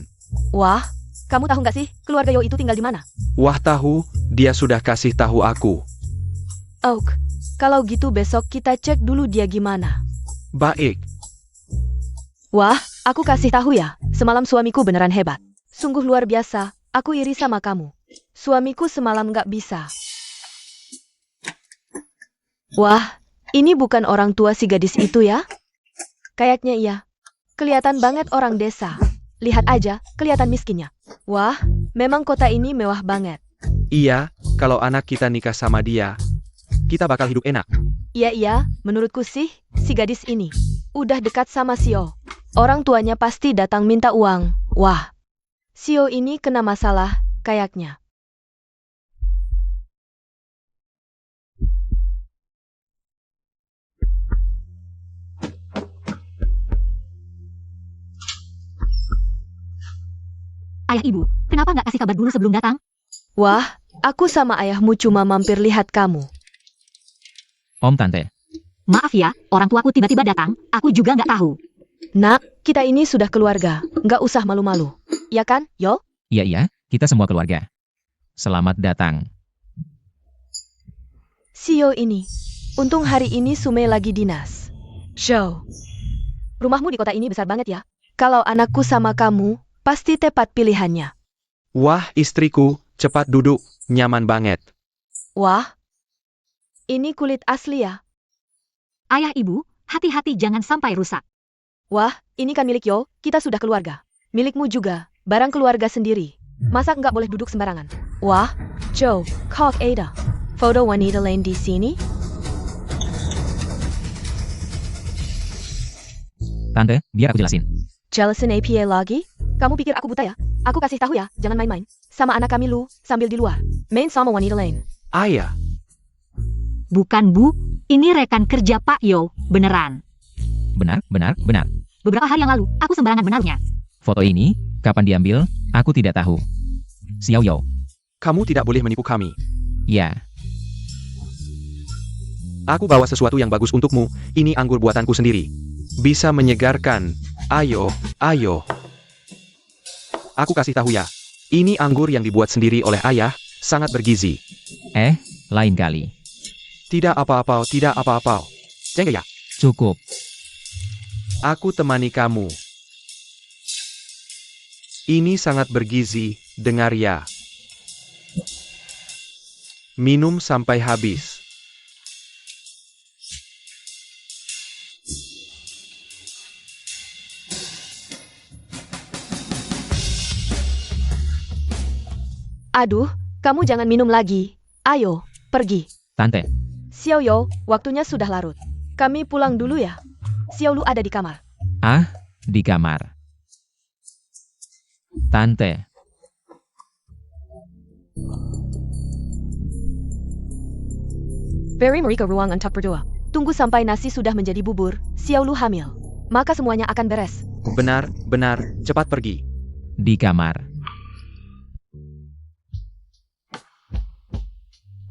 Wah, kamu tahu nggak sih, keluarga Yo itu tinggal di mana? Wah tahu, dia sudah kasih tahu aku. Oak, kalau gitu besok kita cek dulu dia gimana. Baik. Wah, aku kasih tahu ya, semalam suamiku beneran hebat. Sungguh luar biasa, aku iri sama kamu. Suamiku semalam nggak bisa. Wah, ini bukan orang tua si gadis itu ya? Kayaknya iya. Kelihatan banget orang desa. Lihat aja, kelihatan miskinnya. Wah, memang kota ini mewah banget. Iya, kalau anak kita nikah sama dia, kita bakal hidup enak. Iya, menurutku sih, si gadis ini udah dekat sama Xiao. Orang tuanya pasti datang minta uang. Wah, Xiao ini kena masalah, kayaknya. Ayah ibu, kenapa nggak kasih kabar dulu sebelum datang? Wah, aku sama ayahmu cuma mampir lihat kamu. Om Tante, Maaf ya, orang tuaku tiba-tiba datang, aku juga nggak tahu. Nak, kita ini sudah keluarga, nggak usah malu-malu. Ya kan, Yo? iya, kita semua keluarga. Selamat datang. Xiao ini. Untung hari ini Sume lagi dinas. Zhou. Rumahmu di kota ini besar banget ya. Kalau anakku sama kamu, pasti tepat pilihannya. Wah, istriku, cepat duduk, nyaman banget. Wah, ini kulit asli ya. Ayah ibu, hati-hati jangan sampai rusak. Wah, ini kan milik Yo, kita sudah keluarga. Milikmu juga, barang keluarga sendiri. Masa nggak boleh duduk sembarangan? Wah, Joe, kok ada foto wanita lain di sini? Tante, biar aku jelasin. Jelasin APA lagi? Kamu pikir aku buta ya? Aku kasih tahu ya, jangan main-main sama anak kami lu sambil di luar. Main sama wanita lain. Ayah, Bukan Bu, ini rekan kerja Pak Yo, beneran. Benar, benar, benar. Beberapa hari yang lalu, aku sembarangan menaruhnya. Foto ini, kapan diambil, aku tidak tahu. Xiao Yo. kamu tidak boleh menipu kami. Ya, Aku bawa sesuatu yang bagus untukmu, ini anggur buatanku sendiri. Bisa menyegarkan. Ayo, ayo. Aku kasih tahu ya. Ini anggur yang dibuat sendiri oleh ayah, sangat bergizi. lain kali. Tidak apa-apa, tidak apa-apa. Cengke ya, Cukup. aku temani kamu. Ini sangat bergizi, dengar ya. Minum sampai habis. Aduh, kamu jangan minum lagi. Ayo, pergi. Tante, Xiao Yo, waktunya sudah larut. Kami pulang dulu ya. Xiao Lu ada di kamar. di kamar. Tante, Ferry Meri ke ruangan tak berdua. Tunggu sampai nasi sudah menjadi bubur, Xiao Lu hamil. Maka semuanya akan beres. Benar, benar, cepat pergi. di kamar.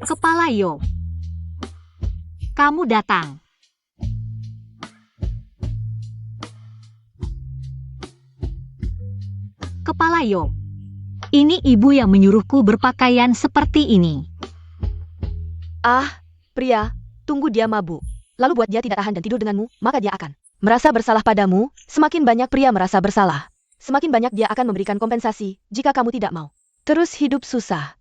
Kepala Yo. Kamu datang. Kepala Yo. Ini ibu yang menyuruhku berpakaian seperti ini. Ah, pria, tunggu dia mabuk. Lalu buat dia tidak tahan dan tidur denganmu, maka dia akan merasa bersalah padamu. Semakin banyak pria merasa bersalah, semakin banyak dia akan memberikan kompensasi jika kamu tidak mau terus hidup susah.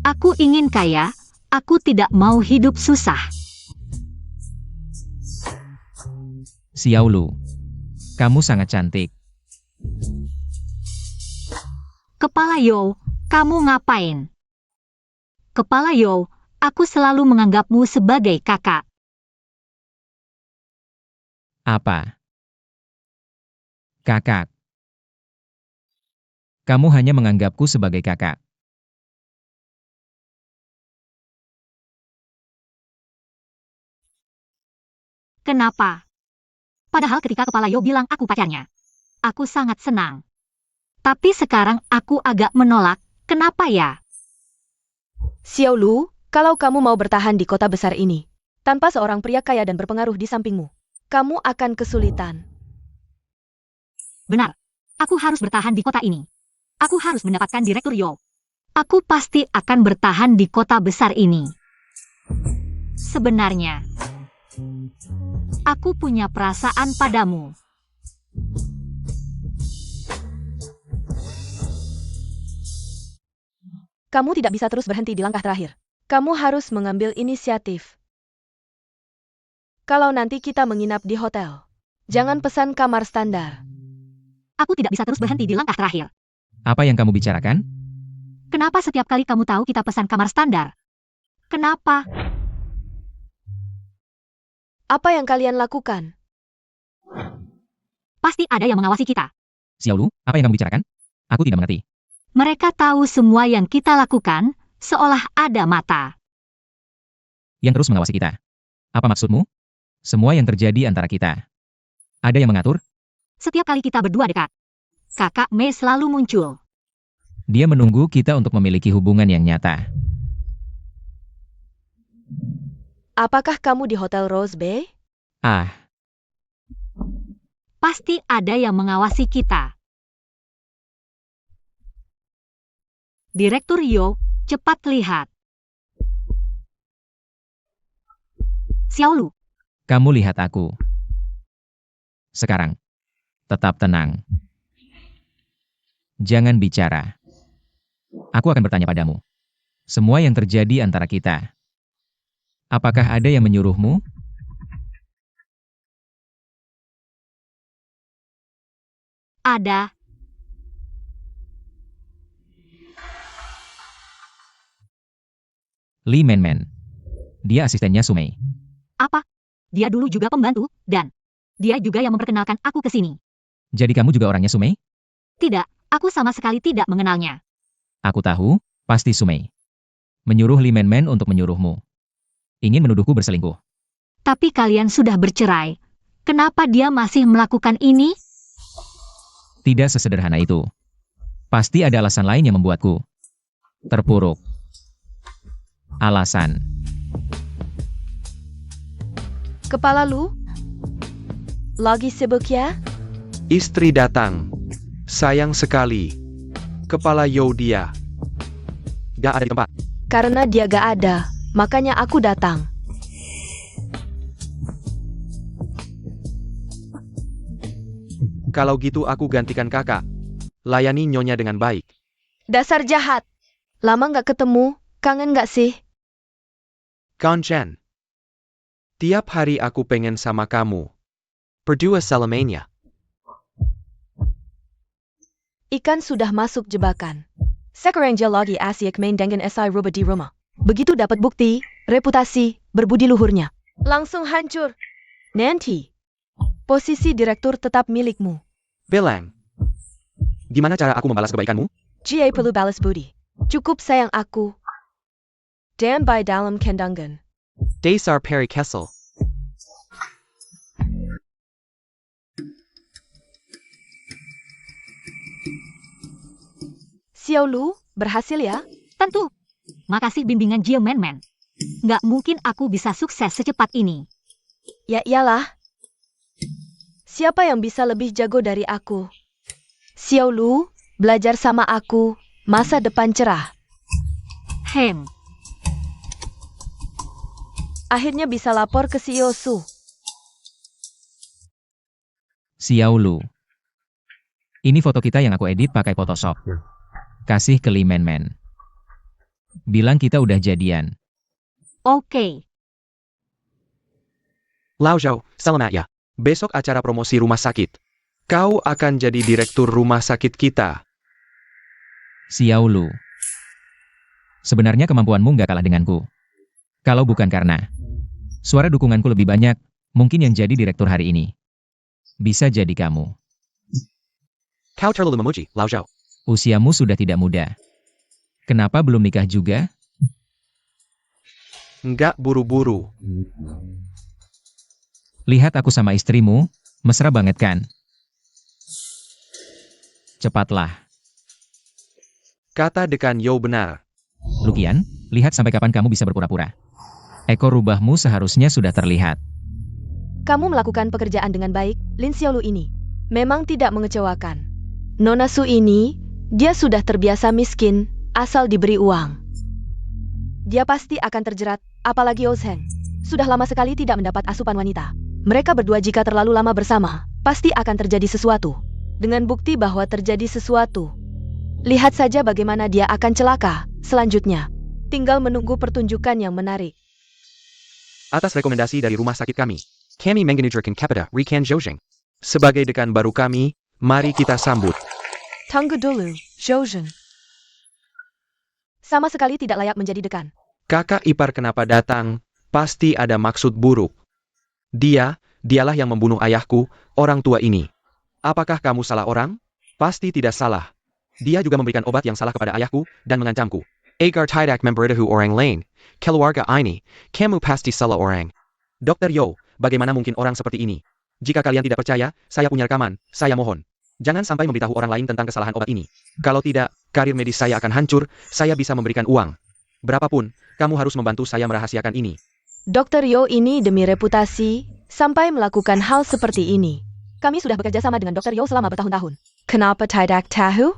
Aku ingin kaya, aku tidak mau hidup susah. Xiao Lu, kamu sangat cantik. Kepala Yo, kamu ngapain? Kepala Yo, aku selalu menganggapmu sebagai kakak. Apa? Kakak. Kamu hanya menganggapku sebagai kakak. Kenapa? Padahal ketika Kepala Yo bilang aku pacarnya, aku sangat senang. Tapi sekarang aku agak menolak, kenapa ya? Xiao Lu, kalau kamu mau bertahan di kota besar ini, tanpa seorang pria kaya dan berpengaruh di sampingmu, kamu akan kesulitan. Benar, aku harus bertahan di kota ini. Aku harus mendapatkan Direktur Yo. Aku pasti akan bertahan di kota besar ini. Sebenarnya, aku punya perasaan padamu. Kamu tidak bisa terus berhenti di langkah terakhir. Kamu harus mengambil inisiatif. Kalau nanti kita menginap di hotel, jangan pesan kamar standar. Aku tidak bisa terus berhenti di langkah terakhir. Apa yang kamu bicarakan? Kenapa setiap kali kamu tahu kita pesan kamar standar? Kenapa? Apa yang kalian lakukan? Pasti ada yang mengawasi kita. Xiao Lu, apa yang kamu bicarakan? Aku tidak mengerti. Mereka tahu semua yang kita lakukan, seolah ada mata. Yang terus mengawasi kita. Apa maksudmu? Semua yang terjadi antara kita. Ada yang mengatur? Setiap kali kita berdua dekat, Kakak Mei selalu muncul. Dia menunggu kita untuk memiliki hubungan yang nyata. Apakah kamu di Hotel Rose Bay? Pasti ada yang mengawasi kita. Direktur Yo, cepat lihat. Xiao Lu, Kamu lihat aku. Sekarang, tetap tenang. Jangan bicara. Aku akan bertanya padamu. Semua yang terjadi antara kita. Apakah ada yang menyuruhmu? Ada. Lee Man. Dia asistennya Sumei. Apa? Dia dulu juga pembantu, dan dia juga yang memperkenalkan aku ke sini. Jadi kamu juga orangnya Sumei? Tidak, aku sama sekali tidak mengenalnya. Aku tahu, pasti Sumei. Menyuruh Lee Man untuk menyuruhmu. Ingin menuduhku berselingkuh. Tapi kalian sudah bercerai. Kenapa dia masih melakukan ini? Tidak sesederhana itu. Pasti ada alasan lain yang membuatku terpuruk. Alasan. Kepala Lu? Lagi sibuk ya? Istri datang. Sayang sekali. Kepala Yo dia. Gak ada di tempat. Karena dia gak ada, makanya aku datang. Kalau gitu aku gantikan kakak. Layani nyonya dengan baik. Dasar jahat. Lama gak ketemu, kangen gak sih? Konchen. Tiap hari aku pengen sama kamu. Berdua selamanya. Ikan sudah masuk jebakan. Sekarang dia lagi asyik main dengan SI Ruba di rumah. Begitu dapat bukti, reputasi, berbudi luhurnya. Langsung hancur. Nanti, posisi direktur tetap milikmu. Bilang. Gimana cara aku membalas kebaikanmu? Jia perlu balas budi. Cukup sayang aku. Dan by dalam kendangan. Dasar Perry Kessel. Xiao Lu, berhasil ya? Tentu. Makasih bimbingan Jia Man. Nggak mungkin aku bisa sukses secepat ini. Ya iyalah. Siapa yang bisa lebih jago dari aku? Xiao Lu, belajar sama aku, masa depan cerah. Akhirnya bisa lapor ke CEO Su. Xiao Lu. Ini foto kita yang aku edit pakai Photoshop. Kasih ke Lee Man. Bilang kita udah jadian. Oke. Lao Zhao, selamat ya. Besok acara promosi rumah sakit. Kau akan jadi direktur rumah sakit kita. Xiao Lu. Sebenarnya kemampuanmu nggak kalah denganku. Kalau bukan karena suara dukunganku lebih banyak, mungkin yang jadi direktur hari ini bisa jadi kamu. Kau terlalu memuji, Lao Zhao. Usiamu sudah tidak muda. Kenapa belum nikah juga? Nggak buru-buru. Lihat aku sama istrimu, mesra banget kan? Cepatlah. Kata dekan Yo benar. Lukian, lihat sampai kapan kamu bisa berpura-pura. Ekor rubahmu seharusnya sudah terlihat. Kamu melakukan pekerjaan dengan baik, Lin Xiaolu ini. Memang tidak mengecewakan. Nona Su ini, dia sudah terbiasa miskin, asal diberi uang. Dia pasti akan terjerat, apalagi Ozheng. Sudah lama sekali tidak mendapat asupan wanita. Mereka berdua jika terlalu lama bersama, pasti akan terjadi sesuatu. Dengan bukti bahwa terjadi sesuatu. Lihat saja bagaimana dia akan celaka selanjutnya. Tinggal menunggu pertunjukan yang menarik. Atas rekomendasi dari rumah sakit kami, kami mengenujarkan kepada Rikan Zhojing. Sebagai dekan baru kami, mari kita sambut. Tunggu dulu, Zhojing. Sama sekali tidak layak menjadi dekan. Kakak ipar kenapa datang, pasti ada maksud buruk. Dialah yang membunuh ayahku, orang tua ini. Apakah kamu salah orang? Pasti tidak salah. Dia juga memberikan obat yang salah kepada ayahku, dan mengancamku. Agar tidak memberitahu orang lain, keluarga ini, kamu pasti salah orang. Dokter Yo, bagaimana mungkin orang seperti ini? Jika kalian tidak percaya, saya punya rekaman, saya mohon. Jangan sampai memberitahu orang lain tentang kesalahan obat ini. Kalau tidak, karir medis saya akan hancur, saya bisa memberikan uang. Berapapun, kamu harus membantu saya merahasiakan ini. Dokter Yo ini demi reputasi, sampai melakukan hal seperti ini. Kami sudah bekerja sama dengan Dokter Yo selama bertahun-tahun. Kenapa tidak tahu?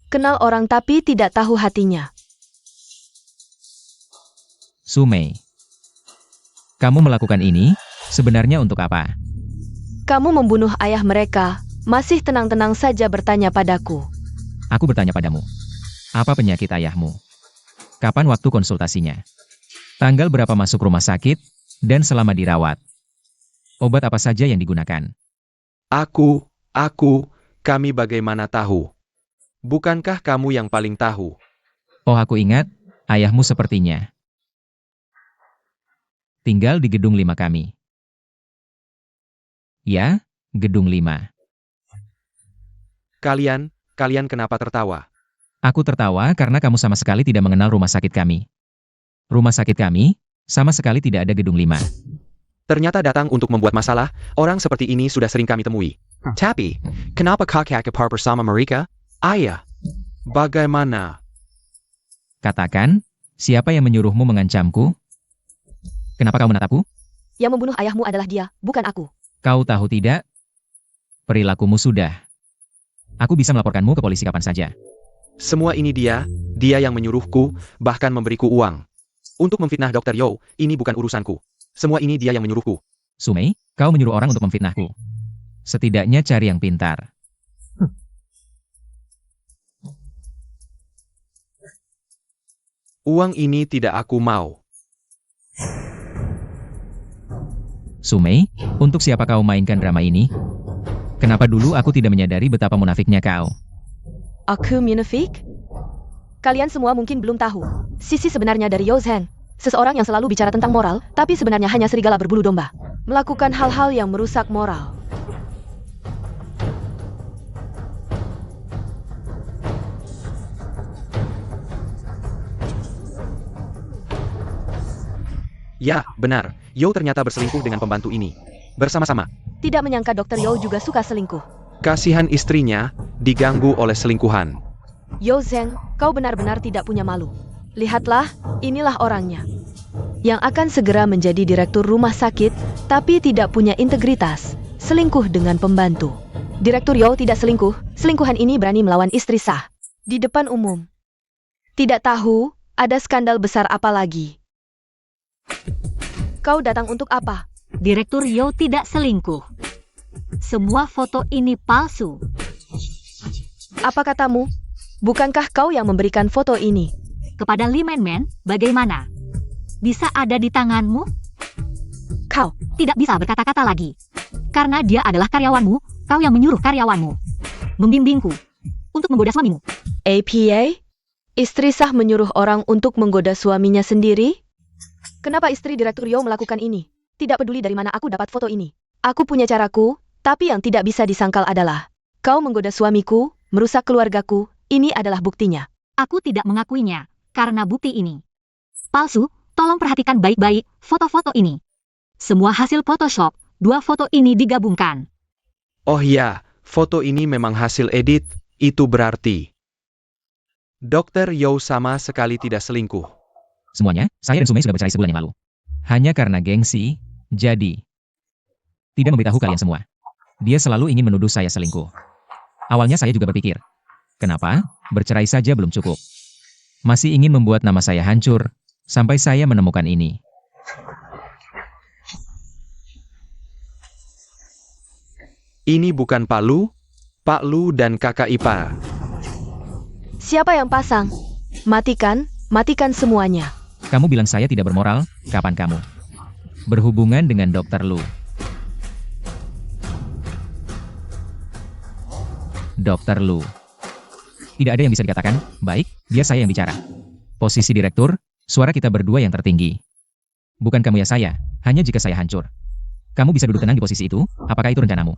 Kenal orang tapi tidak tahu hatinya. Sumei. Kamu melakukan ini, sebenarnya untuk apa? Kamu membunuh ayah mereka, masih tenang-tenang saja bertanya padaku. Aku bertanya padamu. Apa penyakit ayahmu? Kapan waktu konsultasinya? Tanggal berapa masuk rumah sakit? Dan selama dirawat? Obat apa saja yang digunakan? Aku Kami bagaimana tahu? Bukankah kamu yang paling tahu? Oh, aku ingat, ayahmu sepertinya tinggal di gedung 5 kami. Ya, gedung 5. Kalian kenapa tertawa? Aku tertawa karena kamu sama sekali tidak mengenal rumah sakit kami. Rumah sakit kami, sama sekali tidak ada gedung 5. Ternyata datang untuk membuat masalah, orang seperti ini sudah sering kami temui. Tapi, kenapa kakak kepar bersama mereka? Ayah, bagaimana? Katakan, siapa yang menyuruhmu mengancamku? Kenapa kau menatapku? Yang membunuh ayahmu adalah dia, bukan aku. Kau tahu tidak? Perilakumu sudah. Aku bisa melaporkanmu ke polisi kapan saja. Semua ini dia yang menyuruhku, bahkan memberiku uang. Untuk memfitnah Dr. Yo, ini bukan urusanku. Semua ini dia yang menyuruhku. Sumei, kau menyuruh orang untuk memfitnahku. Setidaknya cari yang pintar. Uang ini tidak aku mau. Sumei, untuk siapa kau mainkan drama ini? Kenapa dulu aku tidak menyadari betapa munafiknya kau? Aku munafik? Kalian semua mungkin belum tahu. Sisi sebenarnya dari Yo Zheng. Seseorang yang selalu bicara tentang moral, tapi sebenarnya hanya serigala berbulu domba. Melakukan hal-hal yang merusak moral. Ya, benar. Yo ternyata berselingkuh dengan pembantu ini. Bersama-sama. Tidak menyangka Dr. Yo juga suka selingkuh. Kasihan istrinya, diganggu oleh selingkuhan. Yo Zheng, kau benar-benar tidak punya malu. Lihatlah, inilah orangnya. Yang akan segera menjadi direktur rumah sakit, tapi tidak punya integritas. Selingkuh dengan pembantu. Direktur Yo tidak selingkuh, selingkuhan ini berani melawan istri sah. Di depan umum. Tidak tahu, ada skandal besar apa lagi. Kau datang untuk apa? Direktur Yo tidak selingkuh. Semua foto ini palsu. Apa katamu? Bukankah kau yang memberikan foto ini? Kepada Lee Man, bagaimana? Bisa ada di tanganmu? Kau Tidak bisa berkata-kata lagi. Karena dia adalah karyawanmu, kau yang menyuruh karyawanmu membimbingku untuk menggoda suamimu. APA? Istri sah menyuruh orang untuk menggoda suaminya sendiri? Kenapa istri Direktur Yo melakukan ini? Tidak peduli dari mana aku dapat foto ini. Aku punya caraku, tapi yang tidak bisa disangkal adalah kau menggoda suamiku, merusak keluargaku, ini adalah buktinya. Aku tidak mengakuinya, karena bukti ini palsu. Tolong perhatikan baik-baik foto-foto ini. Semua hasil Photoshop, 2 foto ini digabungkan. Oh ya, foto ini memang hasil edit, itu berarti Dr. Yo sama sekali tidak selingkuh. Semuanya, saya dan Sumei sudah bercerai sebulan yang lalu. Hanya karena gengsi, jadi tidak memberitahu kalian semua. Dia selalu ingin menuduh saya selingkuh. Awalnya saya juga berpikir, kenapa? Bercerai saja belum cukup. Masih ingin membuat nama saya hancur, sampai saya menemukan ini. Ini bukan Pak Lu dan kakak ipar. Siapa yang pasang? Matikan semuanya. Kamu bilang saya tidak bermoral, kapan kamu berhubungan dengan Dr. Lu? Dr. Lu. Tidak ada yang bisa dikatakan, baik, dia saya yang bicara. Posisi direktur, suara kita berdua yang tertinggi. Bukan kamu ya saya, hanya jika saya hancur. Kamu bisa duduk tenang di posisi itu, apakah itu rencanamu?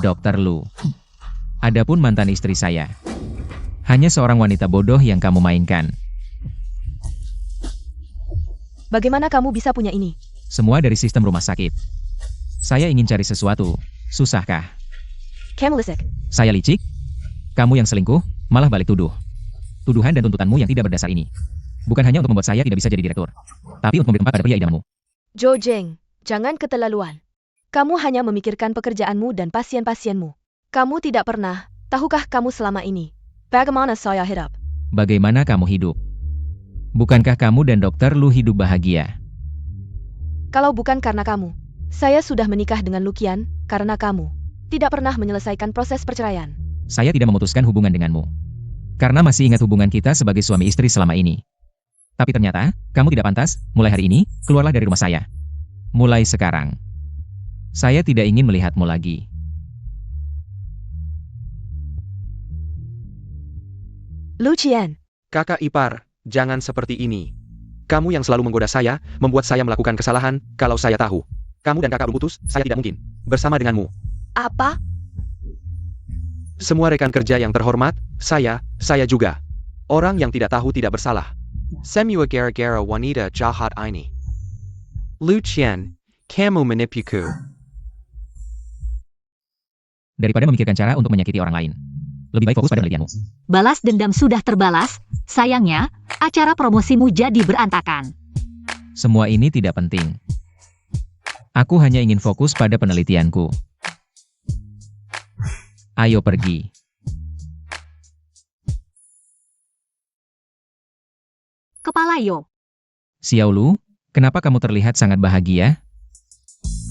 Dr. Lu. Adapun mantan istri saya. Hanya seorang wanita bodoh yang kamu mainkan. Bagaimana kamu bisa punya ini? Semua dari sistem rumah sakit. Saya ingin cari sesuatu, susahkah? Kamu licik. Saya licik? Kamu yang selingkuh, malah balik tuduh. Tuduhan dan tuntutanmu yang tidak berdasar ini. Bukan hanya untuk membuat saya tidak bisa jadi direktur, tapi untuk memberi tempat pada pria idamanmu. Jo Jeng, jangan keterlaluan. Kamu hanya memikirkan pekerjaanmu dan pasien-pasienmu. Kamu tidak pernah, tahukah kamu selama ini? Bagaimana saya hidup? Bagaimana kamu hidup? Bukankah kamu dan Dr. Lu hidup bahagia? Kalau bukan karena kamu, saya sudah menikah dengan Lukian, karena kamu tidak pernah menyelesaikan proses perceraian. Saya tidak memutuskan hubungan denganmu. Karena masih ingat hubungan kita sebagai suami istri selama ini. Tapi ternyata, kamu tidak pantas, mulai hari ini, keluarlah dari rumah saya. Mulai sekarang. Saya tidak ingin melihatmu lagi. Lu Qian, Kakak ipar, jangan seperti ini. Kamu yang selalu menggoda saya, membuat saya melakukan kesalahan, kalau saya tahu. Kamu dan kakak berputus, saya tidak mungkin bersama denganmu. apa? Semua rekan kerja yang terhormat, saya juga. Orang yang tidak tahu tidak bersalah. Semua gara-gara wanita jahat ini. Lu Qian, kamu menipuku. Daripada memikirkan cara untuk menyakiti orang lain, lebih baik fokus pada penelitianmu. Balas dendam sudah terbalas, sayangnya, acara promosimu jadi berantakan. Semua ini tidak penting. Aku hanya ingin fokus pada penelitianku. Ayo pergi. Kepala Yo, Xiaolu, kenapa kamu terlihat sangat bahagia?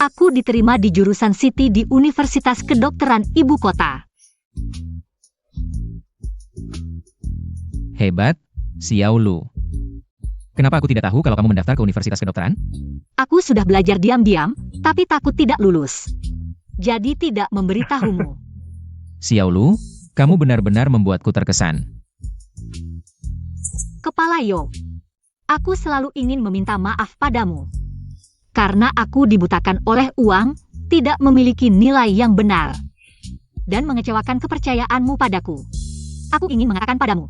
aku diterima di jurusan Siti di Universitas Kedokteran Ibu Kota. Hebat, Xiaolu. Kenapa aku tidak tahu kalau kamu mendaftar ke Universitas Kedokteran? Aku sudah belajar diam-diam, tapi takut tidak lulus. Jadi tidak memberitahumu. Xiaolu, kamu benar-benar membuatku terkesan. Kepala Yo, aku selalu ingin meminta maaf padamu. Karena aku dibutakan oleh uang, tidak memiliki nilai yang benar. Dan mengecewakan kepercayaanmu padaku. Aku ingin mengatakan padamu.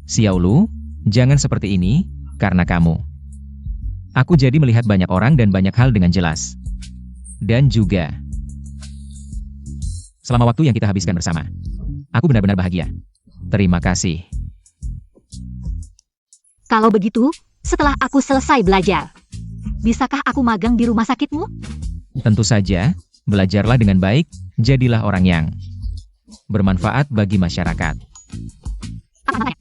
Xiaolu, jangan seperti ini, karena kamu. Aku jadi melihat banyak orang dan banyak hal dengan jelas. Dan juga, selama waktu yang kita habiskan bersama, aku benar-benar bahagia. Terima kasih. Kalau begitu, setelah aku selesai belajar, bisakah aku magang di rumah sakitmu? Tentu saja, belajarlah dengan baik, jadilah orang yang bermanfaat bagi masyarakat. Apa namanya?